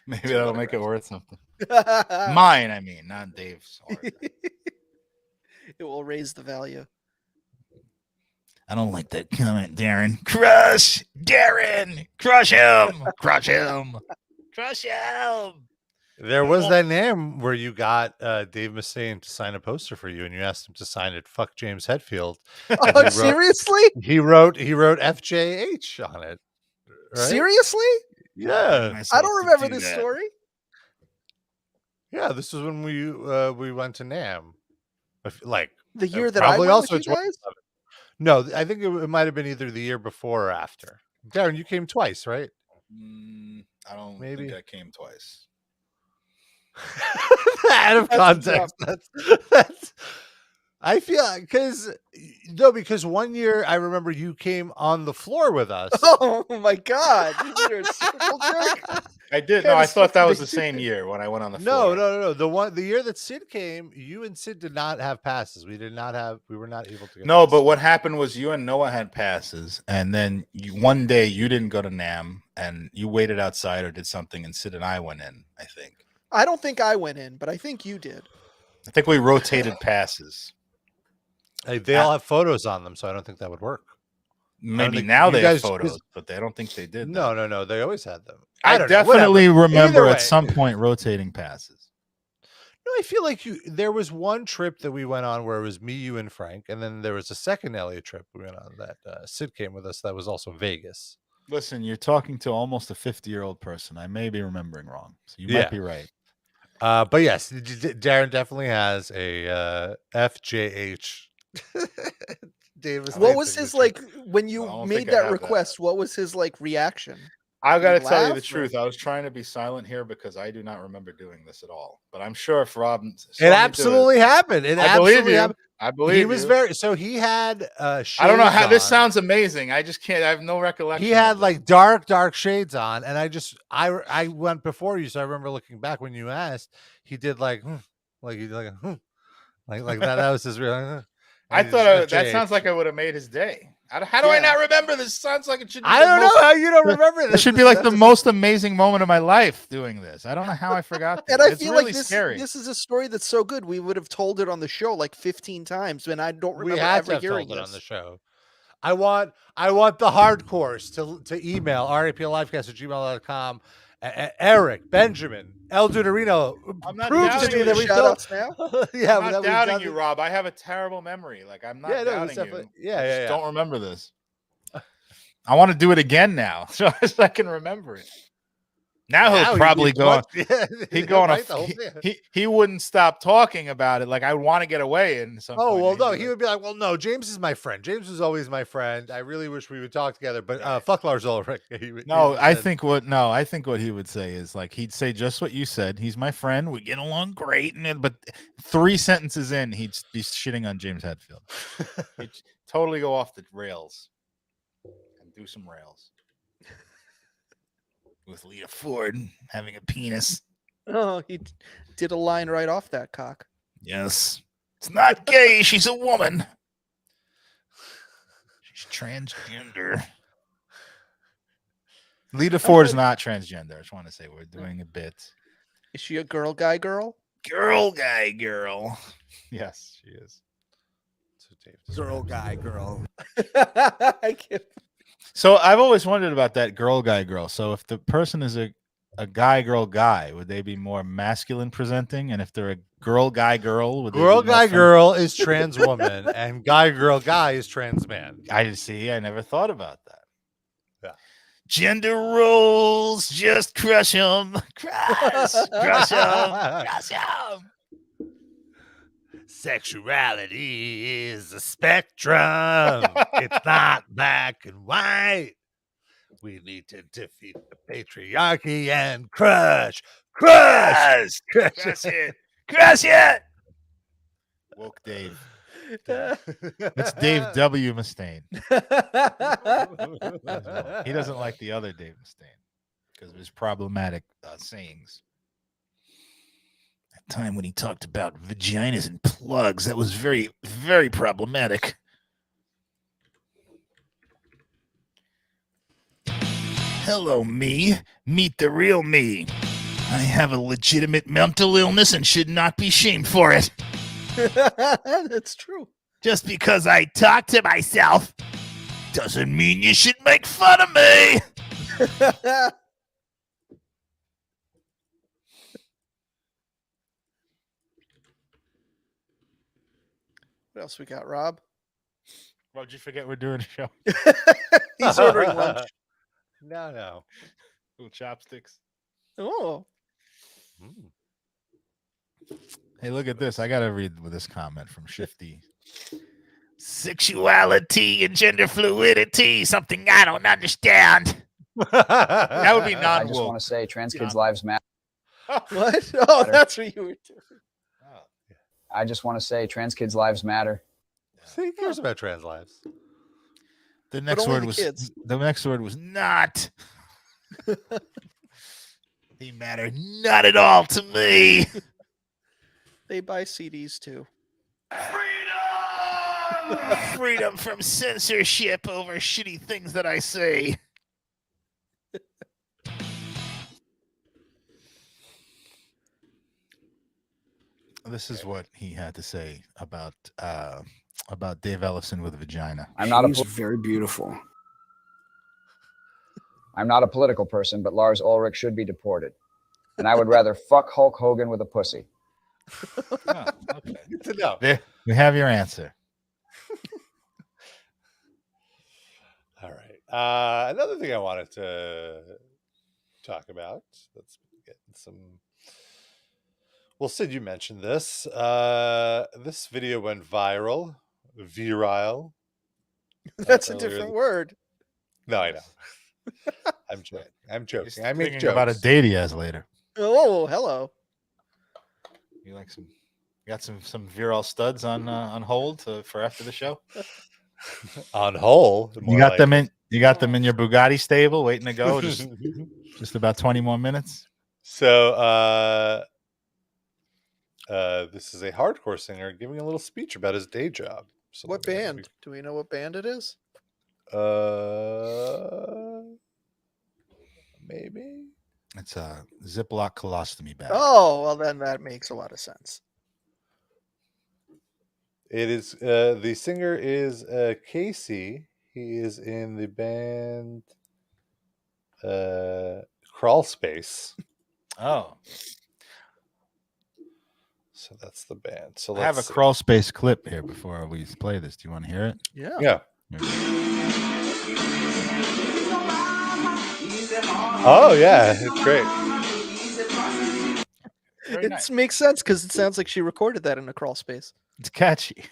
Maybe that'll make it worth something. Mine, I mean, not Dave's. It will raise the value. I don't like that comment, Darren. Crush Darren. Crush him. Crush him. Crush him. There was that name where you got Dave Mustaine to sign a poster for you, and you asked him to sign it. Fuck James Hetfield. Oh, seriously? He wrote FJH on it. Right? Seriously? Yeah. I don't remember this story. Yeah, this was when we went to NAMM. Like the year that probably I went also with you guys? No, I think it might have been either the year before or after. Darren, you came twice, right? I don't think I came twice. Out of context. That's I feel because one year I remember you came on the floor with us. Oh my god! You're a circle jerk. I did. No, I thought that was the same year when I went on the floor. No. The year that Sid came, you and Sid did not have passes. We were not able to get No, passes. but what happened was you and Noah had passes, and then one day you didn't go to NAMM and you waited outside or did something, and Sid and I went in, I think. I don't think I went in, but I think you did. I think we rotated passes. They all have photos on them, so I don't think that would work. Maybe now they have photos, but I don't think they did. No. They always had them. I definitely remember at some point rotating passes. No, I feel like there was one trip that we went on where it was me, you, and Frank, and then there was a second Elliot trip we went on that Sid came with us. That was also Vegas. Listen, you're talking to almost a 50-year-old person. I may be remembering wrong, so you might be right. But yes, Darren definitely has a FJH. What was his when you made that request? What was his reaction? I got to You tell you the laugh, or- truth. I was trying to be silent here because I do not remember doing this at all. But I'm sure if Rob saw me It do absolutely happened. It I believe absolutely you. happened. I believe He was you. very so he had shades I don't know how this on. sounds amazing. I just can't. I have no recollection. He had of like dark shades on, and I went before you, so I remember looking back when you asked. He did like like he did like like that. That was his real. I and he just thought got that shades. sounds like I would have made his day. How do I not remember this? Sounds like it should be I the don't know most- how you don't remember this. This should be like the most amazing moment of my life doing this. I don't know how I forgot this. And I It's feel really like this scary. this is a story that's so good we would have told it on the show like 15 times, and I don't We remember had ever to have hearing told it this. on the show. I want the hardcores to email raplifecast@gmail.com. Eric, Benjamin, El Duderino, I'm not prove to doubting me you. that we Shout told. outs now. Yeah, I'm not that we've doubting done you, it. Rob. I have a terrible memory. Like I'm not Yeah, no, doubting it's definitely- you. yeah, I just yeah. don't remember this. I want to do it again now, so I can remember it. Now he'll he'd probably be go on. fucked. He'd go on write the whole thing. he wouldn't stop talking about it. Like I want to get away in some. Oh point, well, and no, he'd be he like, would be like, "Well, no, James is my friend. James is always my friend. I really wish we would talk together." But fuck Lars Ulrich. No, I think what he would say is like he'd say just what you said. He's my friend. We get along great, but 3 sentences in, he'd be shitting on James Hetfield. He'd totally go off the rails and do some rails with Lita Ford having a penis. Oh, he did a line right off that cock. Yes, it's not gay. She's a woman. She's transgender. Lita Ford is not transgender. I just want to say we're doing a bit. Is she a girl guy girl? Girl guy girl. Yes, she is. Girl guy girl. I can't. So I've always wondered about that girl guy girl. So if the person is a guy girl guy, would they be more masculine presenting? And if they're a girl guy girl, would they girl be more guy girl is trans woman, and guy girl guy is trans man. I see. I never thought about that. Yeah. Gender roles, just crush them, crush them. Sexuality is a spectrum. It's not black and white. We need to defeat the patriarchy and crush it. Woke Dave. That's Dave W. Mustaine. He doesn't like the other Dave Mustaine because of his problematic sayings. That time when he talked about vaginas and plugs, that was very, very problematic. Hello, me. Meet the real me. I have a legitimate mental illness and should not be shamed for it. That's true. Just because I talk to myself doesn't mean you should make fun of me. What else we got, Rob? Well, did you forget we're doing a show? He's ordering lunch. No. Little chopsticks. Oh. Hey, look at this. I got to read with this comment from Shifty. Sexuality and gender fluidity, something I don't understand. That would be I just want non-woke. to say trans kids' lives matter. What? Oh, that's what you were doing. I just want to say trans kids' lives matter. Who cares about trans lives? The next only word the was kids. the next word was not. They matter not at all to me. They buy CDs too. Freedom from censorship over shitty things that I say. This is what he had to say about Dave Ellison with a vagina. I'm not She's very beautiful. I'm not a political person, but Lars Ulrich should be deported. And I would rather fuck Hulk Hogan with a pussy. Oh, okay. Good to know. There, we have your answer. All right. Another thing I wanted to talk about. Let's get some. Well, Sid, you mentioned this. This video went viral. Virile. That's a earlier different word. No, I know. I'm joking. I'm joking. He's I make thinking jokes. about a date he has later. Oh, hello. You like some? You got some virile studs on hold for after the show. On hold. You got them in. You got them in your Bugatti stable, waiting to go. Just about 20 more minutes. So, this is a hardcore singer giving a little speech about his day job. So What band? Do we know what band it is? Maybe. It's a Ziploc colostomy bag. Oh, well, then that makes a lot of sense. It is. The singer is Casey. He is in the band Crawl Space. Oh, so that's the band. So I have a Crawl Space clip here before we play this. Do you want to hear it? Yeah. Yeah. Oh yeah, it's great. It nice. makes sense because it sounds like she recorded that in a crawl space. It's catchy.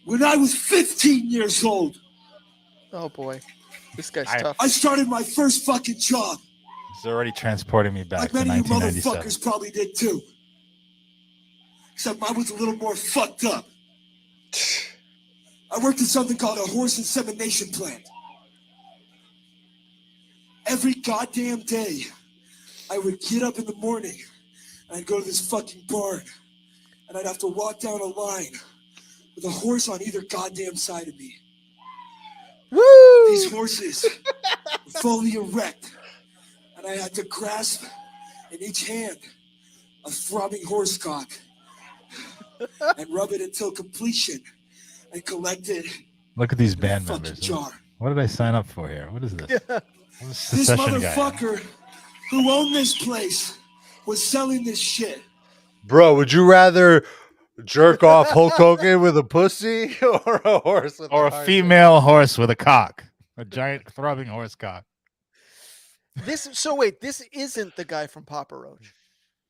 When I was 15 years old, oh boy, this guy's tough. I started my first fucking job. It's already transporting me back Like to many of you 1997. motherfuckers probably did too. Except mine was a little more fucked up. I worked in something called a horse insemination plant. Every goddamn day, I would get up in the morning and I'd go to this fucking barn and I'd have to walk down a line with a horse on either goddamn side of me. Woo! These horses were fully erect and I had to grasp in each hand a throbbing horse cock and rub it until completion and collect it. Look at these in a band fucking members. jar. What did I sign up for here? What is this? This This secession guy. motherfucker who owned this place was selling this shit. Bro, would you rather jerk off Hulk Hogan with a pussy or a horse with Or a hard female horse with a cock. A giant throbbing horse cock. This isn't the guy from Papa Roach.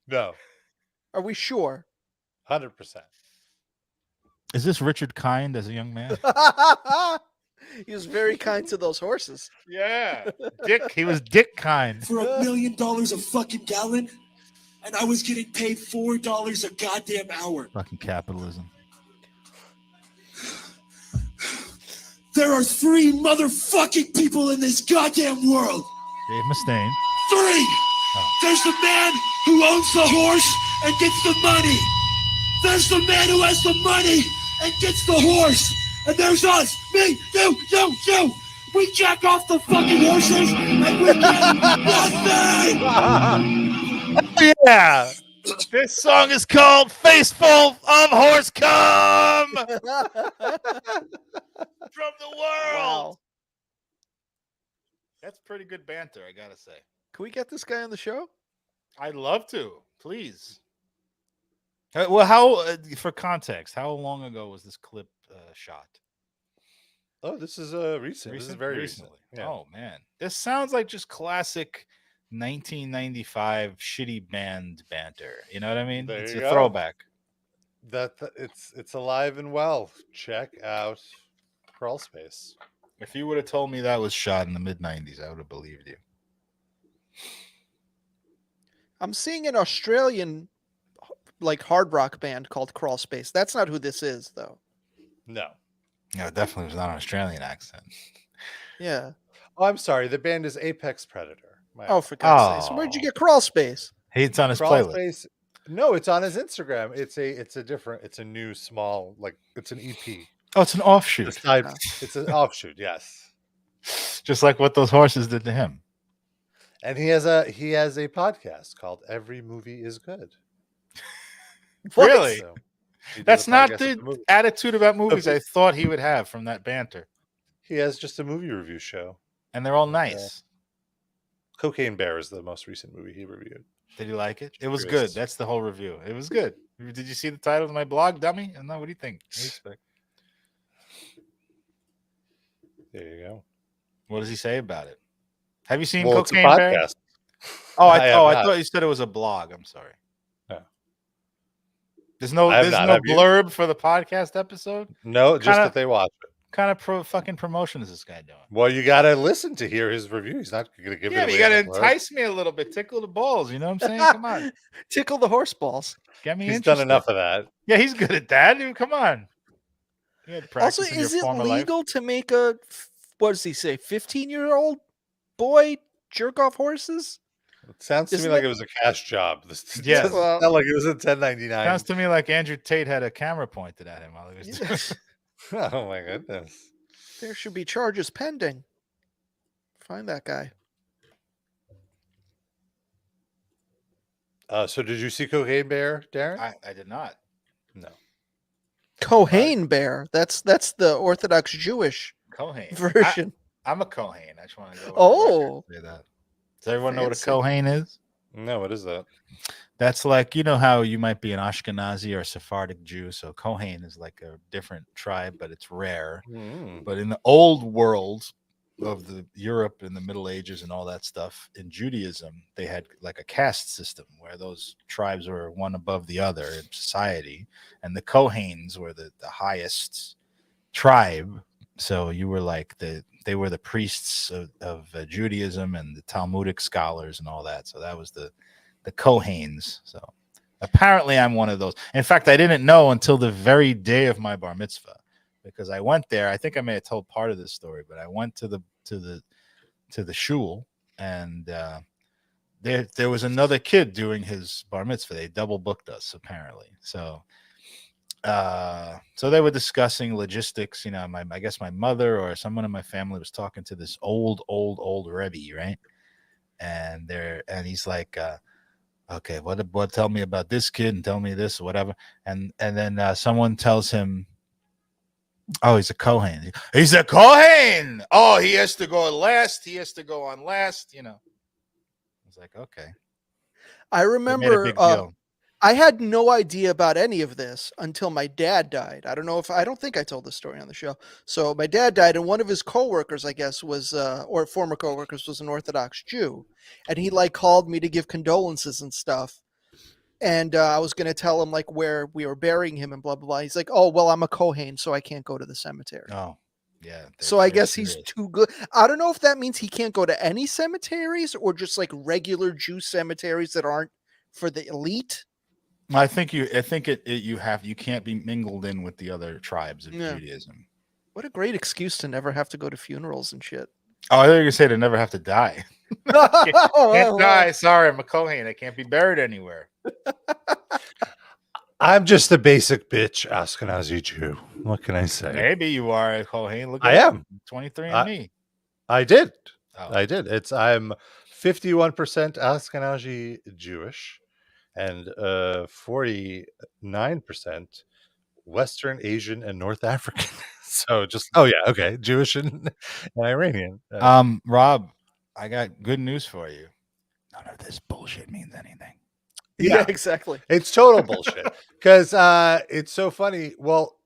No. Are we sure? 100%. Is this Richard Kind as a young man? He was very kind to those horses. Yeah. Dick. He was Dick Kind. For $1 million a fucking gallon, and I was getting paid $4 a goddamn hour. Fucking capitalism. There are 3 motherfucking people in this goddamn world. Dave Mustaine. 3! There's the man who owns the horse and gets the money. There's the man who has the money and gets the horse. And there's us, me, you. We jack off the fucking horses and we get nothing. Yeah. This song is called Faceful of Horse Cum from the world. Wow. That's pretty good banter, I gotta say. Can we get this guy on the show? I'd love to. Please. Well, how for context, how long ago was this clip shot? Oh, this is recent. This is very recently. Yeah. Oh man, this sounds like just classic 1995 shitty band banter. You know what I mean? There It's you a go. throwback. It's alive and well. Check out Crawl Space. If you would have told me that was shot in the mid 90s, I would have believed you. I'm seeing an Australian like hard rock band called Crawl Space. That's not who this is, though. No. No, it definitely was not an Australian accent. Yeah. Oh, I'm sorry. The band is Apex Predator. Oh, for God's sake. So where'd you get Crawl Space? It's on his Crawl playlist. Space? No, it's on his Instagram. It's a new small, like, it's an EP. Oh, it's an offshoot. It's an offshoot, yes. Just like what those horses did to him. And he has a podcast called Every Movie Is Good. Really? So he That's does a not podcast the of movie. attitude about movies I thought he would have from that banter. He has just a movie review show. And they're all nice. Cocaine Bear is the most recent movie he reviewed. Did you like it? It was Yes. good. That's the whole review. It was good. Did you see the title of my blog, dummy? No, what do you think? What do you expect? There you go. What does he say about it? Have you seen Well, it's a Cocaine Bear? podcast. Oh, I have I not. thought you said it was a blog. I'm sorry. No. There's no I have not. Have you? blurb for the podcast episode. No, just Kinda- that they watch it. kind of fucking promotion is this guy doing? Well, you gotta listen to hear his review. He's not gonna give it Yeah, away. but you gotta on the blurb. entice me a little bit, tickle the balls. You know what I'm saying? Come on, Tickle the horse balls. get me He's interested. done enough of that. Yeah, he's good at that, dude. Come on. You had Also, practice in your is it former life. legal to make a what does he say, 15-year-old boy jerk off horses? It sounds to me Isn't like it- it was a cash job. This Yeah. doesn't Well- sound like it was a 1099. Sounds to me like Andrew Tate had a camera pointed at him while he was doing it. Oh my goodness. There should be charges pending. Find that guy. So did you see Cocaine Bear, Darren? I did not. No. Kohen bear. That's the Orthodox Jewish Kohen. version. I'm a Kohen. I just want to go. Oh. Say that. Does everyone know what a Fancy. Kohen is? No, what is that? That's like, you know how you might be an Ashkenazi or a Sephardic Jew. So Kohen is like a different tribe, but it's rare. Mm. But in the old world of the Europe in the Middle Ages and all that stuff, in Judaism, they had like a caste system where those tribes were one above the other in society. And the Kohens were the highest tribe. So you were like they were the priests of Judaism and the Talmudic scholars and all that. So that was the Kohens. So apparently I'm one of those. In fact, I didn't know until the very day of my bar mitzvah, because I went there. I think I may have told part of this story, but I went to the shul, and there was another kid doing his bar mitzvah. They double booked us apparently. So they were discussing logistics. You know, I guess my mother or someone in my family was talking to this old Rebbe, right? And he's like, okay, what? Tell me about this kid and tell me this or whatever. And then someone tells him, oh, he's a Kohen. He's a Kohen. Oh, he has to go last. He has to go on last. You know, I was like, okay. I They made a remember big deal. I had no idea about any of this until my dad died. I don't think I told this story on the show. So my dad died, and one of his coworkers, I guess, was or former coworkers, was an Orthodox Jew, and he like called me to give condolences and stuff. And I was going to tell him like where we were burying him and blah blah blah. He's like, "Oh well, I'm a Kohen, so I can't go to the cemetery." Oh, yeah. So I guess he's too good. I don't know if that means he can't go to any cemeteries or just like regular Jew cemeteries that aren't for the elite. I think you can't be mingled in with the other tribes of Yeah. Judaism. What a great excuse to never have to go to funerals and shit. Oh, I thought you were gonna say to never have to die. Can't die. Sorry, I'm a Kohen. I can't be buried anywhere. I'm just a basic bitch Ashkenazi Jew. What can I say? Maybe you are a Kohen. Look, I am 23 and me. I did. Oh. I did. I'm 51% Ashkenazi Jewish and 49% Western Asian and North African. So Jewish and Iranian. Rob, I got good news for you. None of this bullshit means anything. Yeah, exactly. It's total bullshit because it's so funny. Well,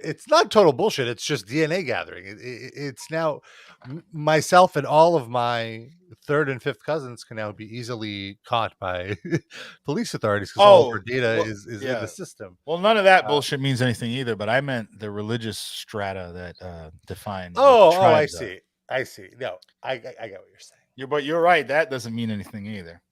it's not total bullshit. It's just DNA gathering. It's now myself and all of my third and fifth cousins can now be easily caught by police authorities because all of our data is in the system. Well, none of that bullshit means anything either, but I meant the religious strata that define. I see. I see. No, I get what you're saying. But you're right. That doesn't mean anything either.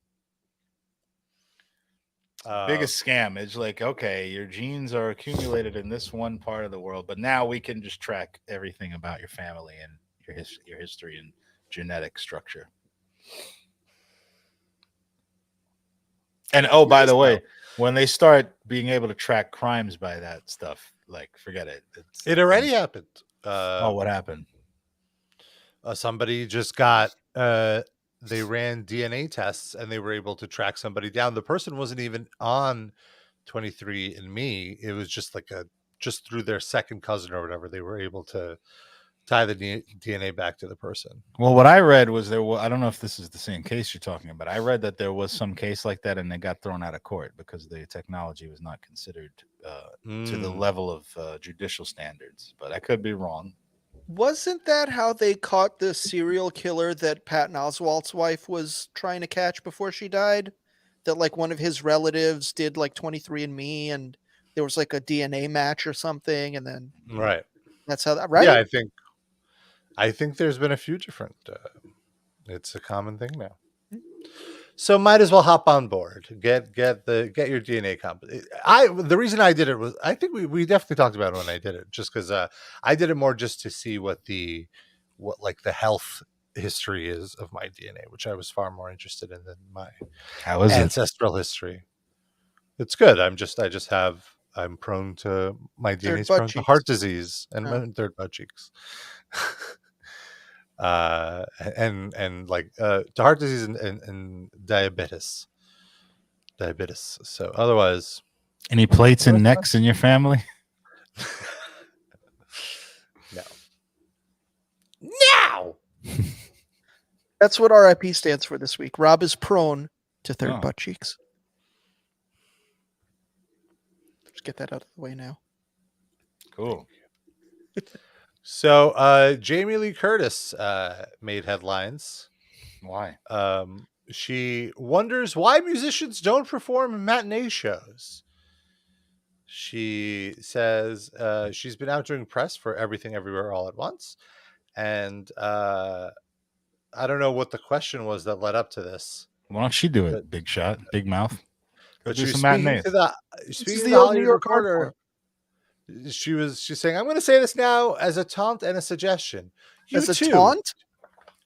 Biggest scam. It's like, okay, your genes are accumulated in this one part of the world, but now we can just track everything about your family and your history and genetic structure. And by the way, when they start being able to track crimes by that stuff, like forget it. It already happened. What happened? Somebody just got they ran DNA tests and they were able to track somebody down. The person wasn't even on 23andMe. It was just just through their second cousin or whatever, they were able to tie the DNA back to the person. Well, what I read was I don't know if this is the same case you're talking about. I read that there was some case like that and they got thrown out of court because the technology was not considered to the level of judicial standards, but I could be wrong. Wasn't that how they caught the serial killer that Patton Oswalt's wife was trying to catch before she died? That like one of his relatives did like 23andMe and there was like a DNA match or something, and then right. That's how that right. Yeah, I think there's been a few different. It's a common thing now. So might as well hop on board. Get your DNA comp. The reason I did it was I think we definitely talked about it when I did it, just because I did it more just to see what like the health history is of my DNA, which I was far more interested in than my ancestral history. It's good. I'm prone to my DNA is prone to heart disease and my third butt cheeks. And like to heart disease and diabetes. So otherwise, any plates and necks in your family? No. That's what RIP stands for this week. Rob is prone to third butt cheeks. Just get that out of the way now. Cool. So Jamie Lee Curtis made headlines. Why? She wonders why musicians don't perform matinee shows. She says she's been out doing press for Everything Everywhere All at Once. And I don't know what the question was that led up to this. Why don't she do it? Big shot, big mouth. But do she's some speaking matinees. to the the old New Hollywood York Reporter. She's saying, I'm going to say this now as a taunt and a suggestion. As a taunt?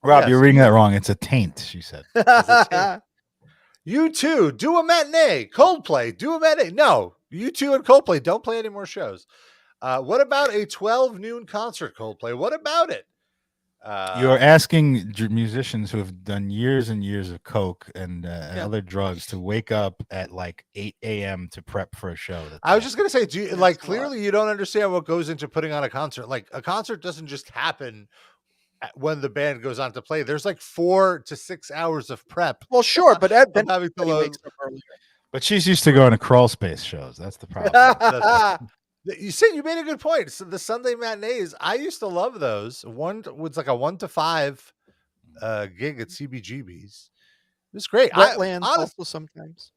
Rob, Yes. you're reading that wrong. It's a taint, she said. You too, do a matinee. Coldplay, do a matinee. No, you two and Coldplay don't play any more shows. What about a 12 noon concert, Coldplay? What about it? You're asking musicians who have done years and years of coke and other drugs to wake up at like 8 a.m. to prep for a show. I was just going to say, do you, clearly you don't understand what goes into putting on a concert. Like a concert doesn't just happen when the band goes on to play. There's like 4 to 6 hours of prep. Well, sure, but then having to load. But she's used to going to crawl space shows. That's the problem. You said you made a good point. So the Sunday matinees, I used to love those. One was like a 1 to 5 gig at CBGB's. It was great. Wetlands also sometimes.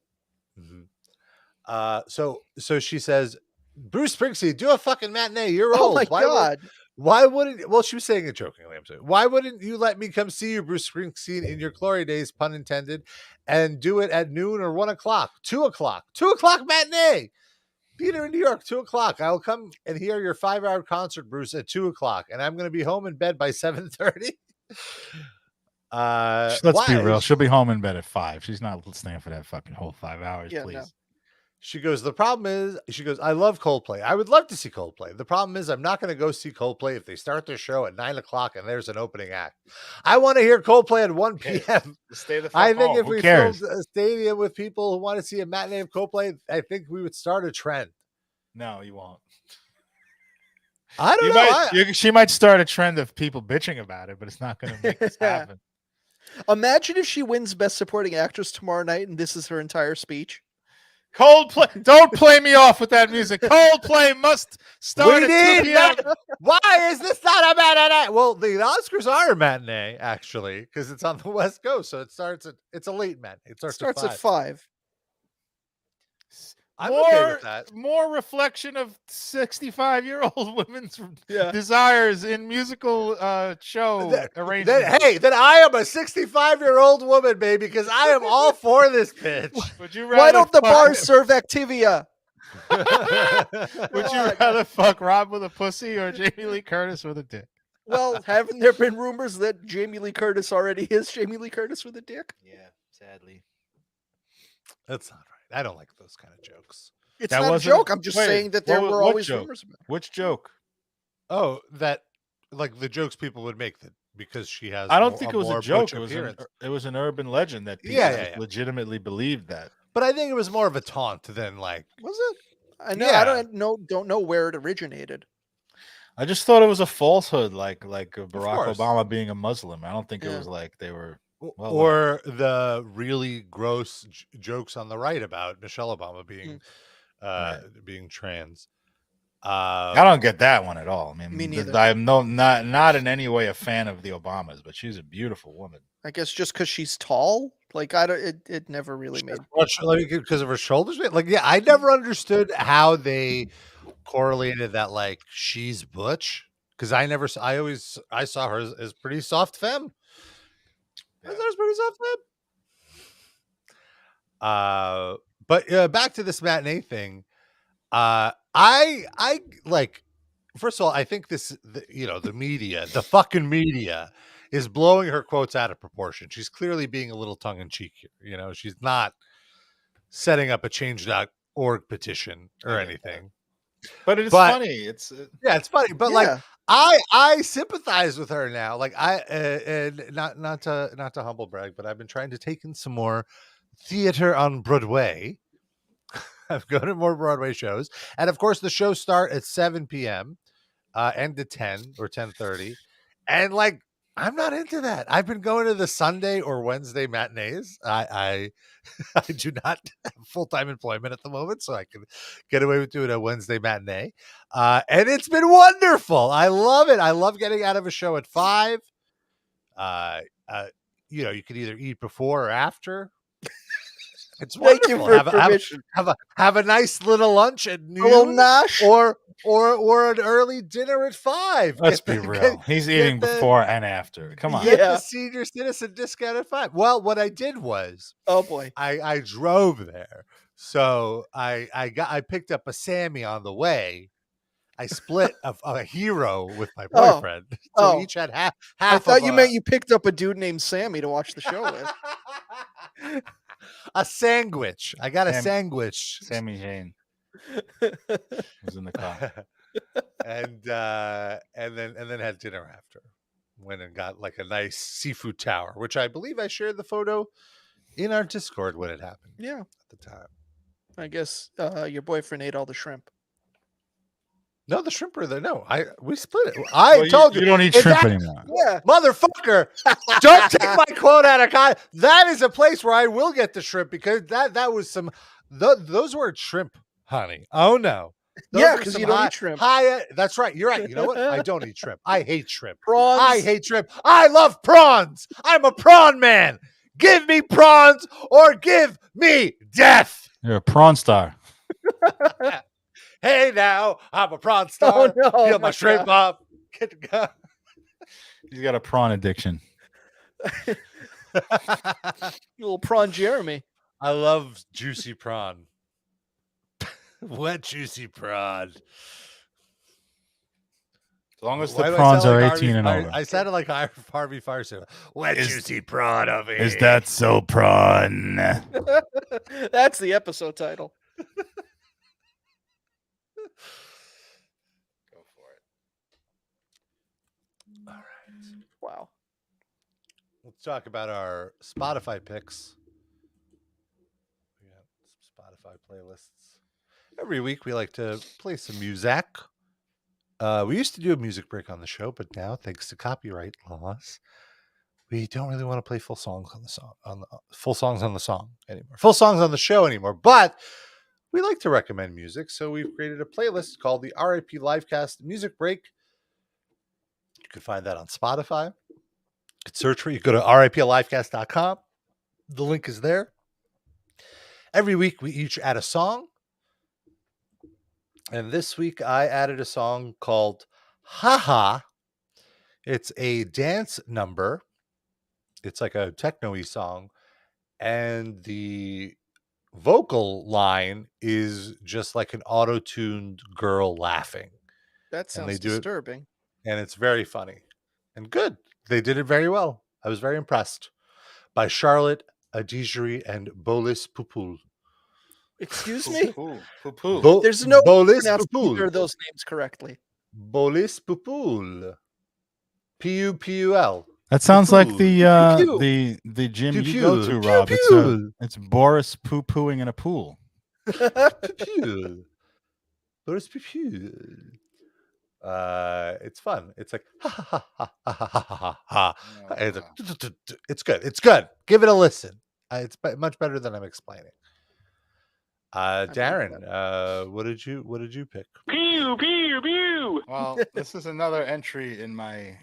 Mm-hmm. So she says, Bruce Springsteen, do a fucking matinee. You're Oh old. my God. Why wouldn't? Well, she was saying it jokingly. I'm saying, why wouldn't you let me come see you, Bruce Springsteen, in your glory days, pun intended, and do it at noon or 1 o'clock, 2 o'clock, 2 o'clock matinee? Theater in New York, 2 o'clock. I'll come and hear your 5-hour concert, Bruce, at 2 o'clock, and I'm going to be home in bed by 7:30. Let's be real. She'll be home in bed at 5. She's not staying for that fucking whole 5 hours, please. No. She goes, the problem is, I love Coldplay. I would love to see Coldplay. The problem is I'm not going to go see Coldplay if they start their show at 9 o'clock and there's an opening act. I want to hear Coldplay at 1 p.m. Stay the fuck I think home. if Who we cares? filled a stadium with people who want to see a matinee of Coldplay, I think we would start a trend. No, you won't. I don't know. She might start a trend of people bitching about it, but it's not going to make this happen. Imagine if she wins Best Supporting Actress tomorrow night and this is her entire speech. Coldplay, don't play me off with that music. Coldplay must start at 2 p.m. Why is this not a matinee? Well, the Oscars are a matinee, actually, because it's on the West Coast. So it's a late matinee. It starts at 5. I'm okay with that. More reflection of 65-year-old women's desires in musical show arrangements. Then I am a 65-year-old woman, baby, because I am all for this bitch. Would you Why don't the bars serve Activia? Would you rather fuck Rob with a pussy or Jamie Lee Curtis with a dick? Well, haven't there been rumors that Jamie Lee Curtis already is Jamie Lee Curtis with a dick? Yeah, sadly. That's not right. I don't like those kind of jokes. It's not a joke. I'm just saying that there were always rumors about it. Which joke? Oh, that like the jokes people would make that because she has. I don't think it was a joke. It was an urban legend that people legitimately believed that. But I think it was more of a taunt than like. Was it? I know. I don't know where it originated. I just thought it was a falsehood, like Barack Obama being a Muslim. I don't think it was like they were. Or the really gross jokes on the right about Michelle Obama being being trans. I don't get that one at all. I mean, me neither. I'm not in any way a fan of the Obamas, but she's a beautiful woman. I guess just because she's tall, like I don't. It never really made because of her shoulders. Like, I never understood how they correlated that. Like, she's butch. because I saw her as pretty soft femme. I thought it was pretty soft femme. But back to this matinee thing. I like. First of all, I think the media, the fucking media, is blowing her quotes out of proportion. She's clearly being a little tongue in cheek here. She's not setting up a change.org petition or anything. But it's funny. It's funny. But like, I sympathize with her now. Like and not to humble brag, but I've been trying to take in some more theater on Broadway. I've gone to more Broadway shows, and of course, the shows start at 7 p.m. End at 10 or 10:30, and like, I'm not into that. I've been going to the Sunday or Wednesday matinees. I do not have full-time employment at the moment, so I can get away with doing a Wednesday matinee, and it's been wonderful. I love it. I love getting out of a show at 5. You can either eat before or after. It's wonderful. Have a nice little lunch at noon, a little nosh, or an early dinner at 5. Let's be real. He's eating before and after. Come on. Get the senior citizen discount at 5. Well, what I did was, oh boy, I drove there, so I picked up a Sammy on the way. I split a hero with my boyfriend. So we each had half. I thought you meant you picked up a dude named Sammy to watch the show with. A sandwich. I got a sandwich. Sammy Jane was in the car, and then had dinner after. Went and got like a nice seafood tower, which I believe I shared the photo in our Discord when it happened. Yeah, at the time. I guess your boyfriend ate all the shrimp. No, the shrimp are there. No, we split it. I told you don't eat shrimp anymore. Yeah, motherfucker! Don't take my quote out of context. That is a place where I will get the shrimp because that was some. Those weren't shrimp, honey. Oh no. Yeah, because you don't eat shrimp. That's right. You're right. You know what? I don't eat shrimp. I hate shrimp. Prawns. I hate shrimp. I love prawns. I'm a prawn man. Give me prawns or give me death. You're a prawn star. Hey now, I'm a prawn star. Oh, no, Peel my shrimp up. Get to go. He's got a prawn addiction. Little prawn Jeremy. I love juicy prawn. Wet juicy prawn. As long as the prawns are 18 and over. I sounded like Harvey Firestein. Wet juicy prawn over here. Is that so, prawn? That's the episode title. Go for it. All right. Wow. Let's talk about our Spotify picks. We got some Spotify playlists. Every week we like to play some music. We used to do a music break on the show, but now, thanks to copyright laws, we don't really want to play full songs on the song anymore. Full songs on the show anymore. But we like to recommend music, so we've created a playlist called the RIP Livecast Music Break. You can find that on Spotify. You can search for it. You go to riplivecast.com. The link is there. Every week we each add a song. And this week I added a song called Haha. It's a dance number. It's like a techno-y song. And the vocal line is just like an auto-tuned girl laughing. That sounds disturbing. And it's very funny and good. They did it very well. I was very impressed. By Charlotte Adijeri and Bolis Pupul. Excuse me? There's no Bolis pronounce Pupul. either of those names correctly. Bolis Pupul. Pupul. That sounds like Pew-pew. the gym Pew-pew. you go to, Rob. Pew-pew. It's Boris poo-pooing in a pool. Pupul. Boris Pupul. It's fun. It's like ha ha ha ha ha ha ha. It's good. It's good. Give it a listen. It's much better than I'm explaining. Darren, what did you pick? Pew pew pew. Well, this is another entry in my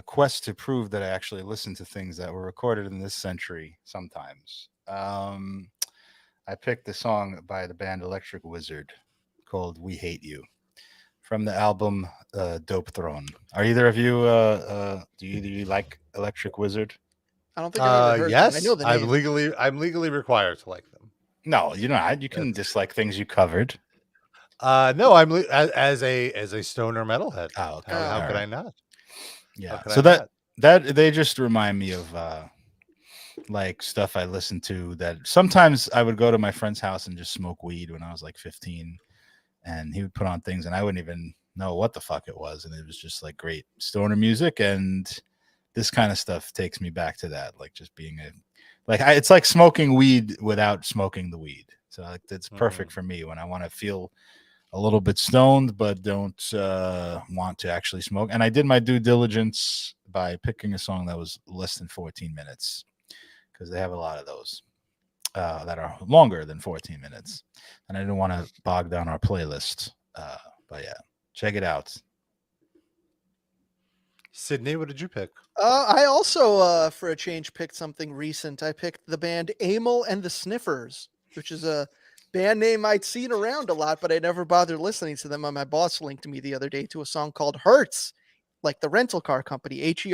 quest to prove that I actually listen to things that were recorded in this century. Sometimes I picked the song by the band Electric Wizard called "We Hate You" from the album Dope Throne. Are either of you? Do you like Electric Wizard? I don't think I've ever heard them. I know the I'm name. legally required to like them. No, you know you can dislike things you covered. No, I'm as a stoner metalhead. Oh, okay. How All could I right. not? Yeah. could So I that they just remind me of like stuff I listened to. That sometimes I would go to my friend's house and just smoke weed when I was like 15, and he would put on things and I wouldn't even know what the fuck it was, and it was just like great stoner music. And this kind of stuff takes me back to that, like just being it's like smoking weed without smoking the weed. So like that's perfect for me when I want to feel a little bit stoned but don't want to actually smoke. And I did my due diligence by picking a song that was less than 14 minutes, because they have a lot of those that are longer than 14 minutes, and I didn't want to bog down our playlist. But yeah, check it out. Sydney, what did you pick? I also, for a change, picked something recent. I picked the band Amel and the Sniffers, which is a band name I'd seen around a lot, but I never bothered listening to them. And my boss linked me the other day to a song called Hertz, like the rental car company, Hertz.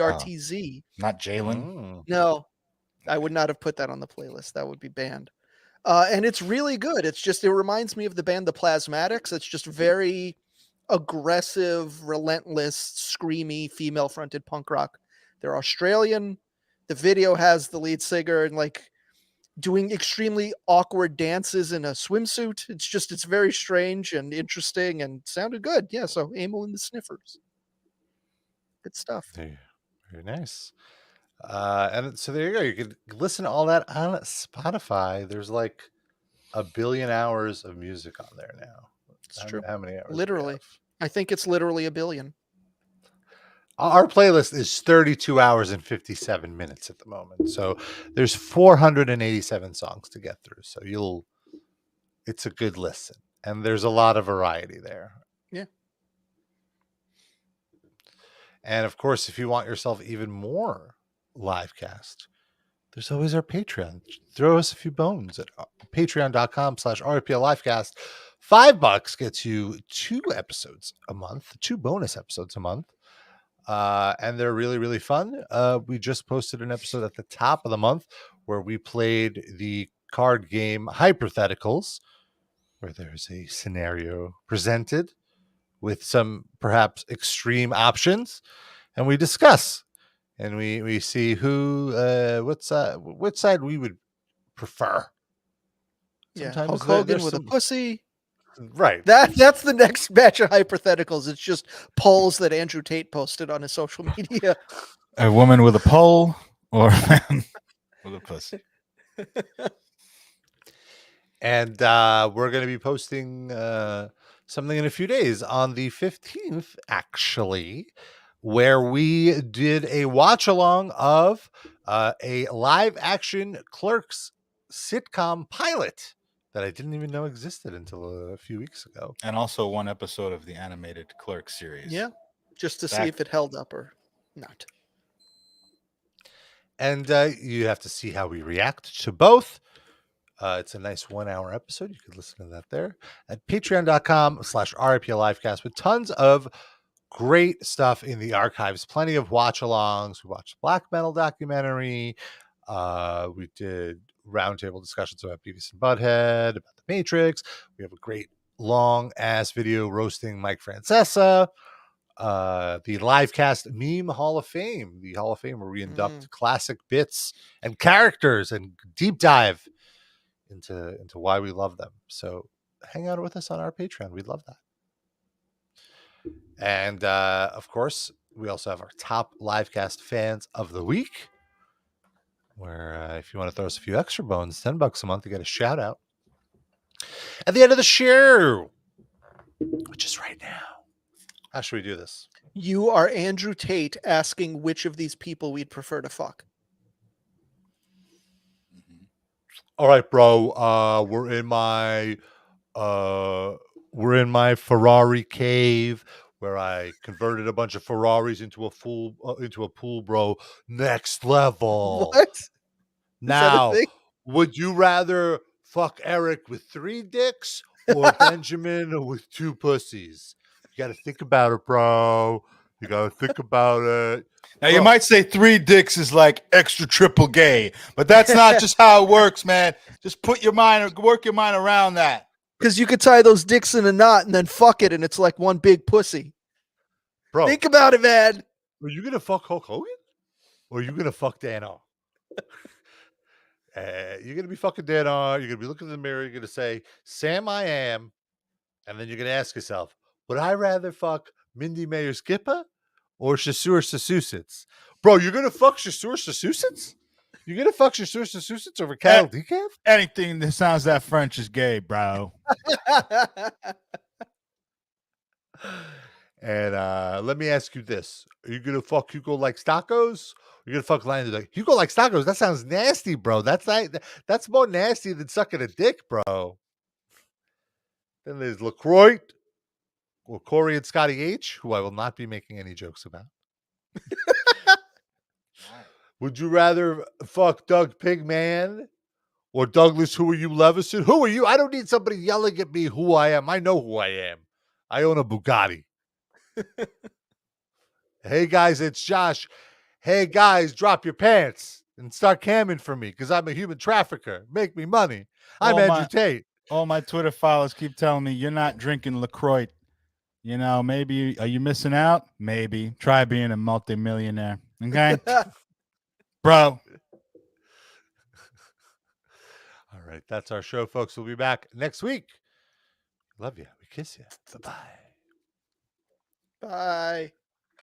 Not Jalen. No, I would not have put that on the playlist. That would be banned. And it's really good. It reminds me of the band The Plasmatics. It's just very aggressive, relentless, screamy, female-fronted punk rock. They're Australian. The video has the lead singer and like doing extremely awkward dances in a swimsuit. It's very strange and interesting and sounded good. Yeah, so Amel and the Sniffers. Good stuff. Very nice. And so there you go. You could listen to all that on Spotify. There's like 1 billion hours of music on there now. It's true. How many hours? Literally. I think it's literally 1 billion. Our playlist is 32 hours and 57 minutes at the moment. So there's 487 songs to get through. So it's a good listen. And there's a lot of variety there. Yeah. And of course, if you want yourself even more Livecast, there's always our Patreon. Throw us a few bones at patreon.com/RPLLivecast. $5 gets you 2 episodes a month, 2 bonus episodes a month. And they're really, really fun. We just posted an episode at the top of the month where we played the card game Hypotheticals, where there's a scenario presented with some perhaps extreme options, and we discuss and we see which side we would prefer. Sometimes Hulk Hogan with a pussy. Right. That's the next batch of hypotheticals. It's just polls that Andrew Tate posted on his social media. A woman with a pole or a man with a pussy. And we're going to be posting something in a few days on the 15th, actually, where we did a watch along of a live action Clerks sitcom pilot that I didn't even know existed until a few weeks ago. And also 1 episode of the animated Clerks series. Yeah, just to see if it held up or not. And you have to see how we react to both. It's a nice 1-hour episode. You could listen to that there at patreon.com/RIPLivecast with tons of great stuff in the archives. Plenty of watch-alongs. We watched the Black Metal documentary. We did roundtable discussions about Beavis and Butthead, about the Matrix. We have a great long-ass video roasting Mike Francesa. The Livecast Meme Hall of Fame. The Hall of Fame where we induct classic bits and characters and deep dive into why we love them. So hang out with us on our Patreon. We'd love that. And of course, we also have our top Livecast fans of the week, where if you want to throw us a few extra bones, $10 a month to get a shout out at the end of the show, which is right now. How should we do this? You are Andrew Tate asking which of these people we'd prefer to fuck. All right, bro. We're in my Ferrari cave where I converted a bunch of Ferraris into a pool, bro. Next level. What? Now, would you rather fuck Eric with 3 dicks or Benjamin with 2 pussies? You got to think about it, bro. You got to think about it. Now, you might say 3 dicks is like extra triple gay, but that's not just how it works, man. Just work your mind around that. Because you could tie those dicks in a knot and then fuck it, and it's like one big pussy. Bro, think about it, man. Are you gonna fuck Hulk Hogan, or are you gonna fuck Dan R? You're gonna be fucking Dan R. You're gonna be looking in the mirror. You're gonna say, "Sam, I am," and then you're gonna ask yourself, "Would I rather fuck Mindy Mayer Skipper or Shasur Sasusits?" Bro, you're gonna fuck Shasur Sasusits? You're gonna fuck Shasur Sasusits over Cattle Decaf? Anything that sounds that French is gay, bro. And let me ask you this: are you gonna fuck Hugo like Stockos? Or you gonna fuck Landon like Hugo like Stockos? That sounds nasty, bro. That's more nasty than sucking a dick, bro. Then there's LaCroix or Corey and Scotty H, who I will not be making any jokes about. Would you rather fuck Doug Pigman or Douglas? Who are you, Levison? Who are you? I don't need somebody yelling at me who I am. I know who I am. I own a Bugatti. Hey guys, it's Josh. Hey guys, drop your pants and start camming for me because I'm a human trafficker. Make me money. I'm Andrew Tate. All my Twitter followers keep telling me you're not drinking LaCroix. You know, maybe are you missing out? Maybe. Try being a multimillionaire. Okay, bro. All right, that's our show, folks. We'll be back next week. Love you. We kiss you. Bye-bye. Bye.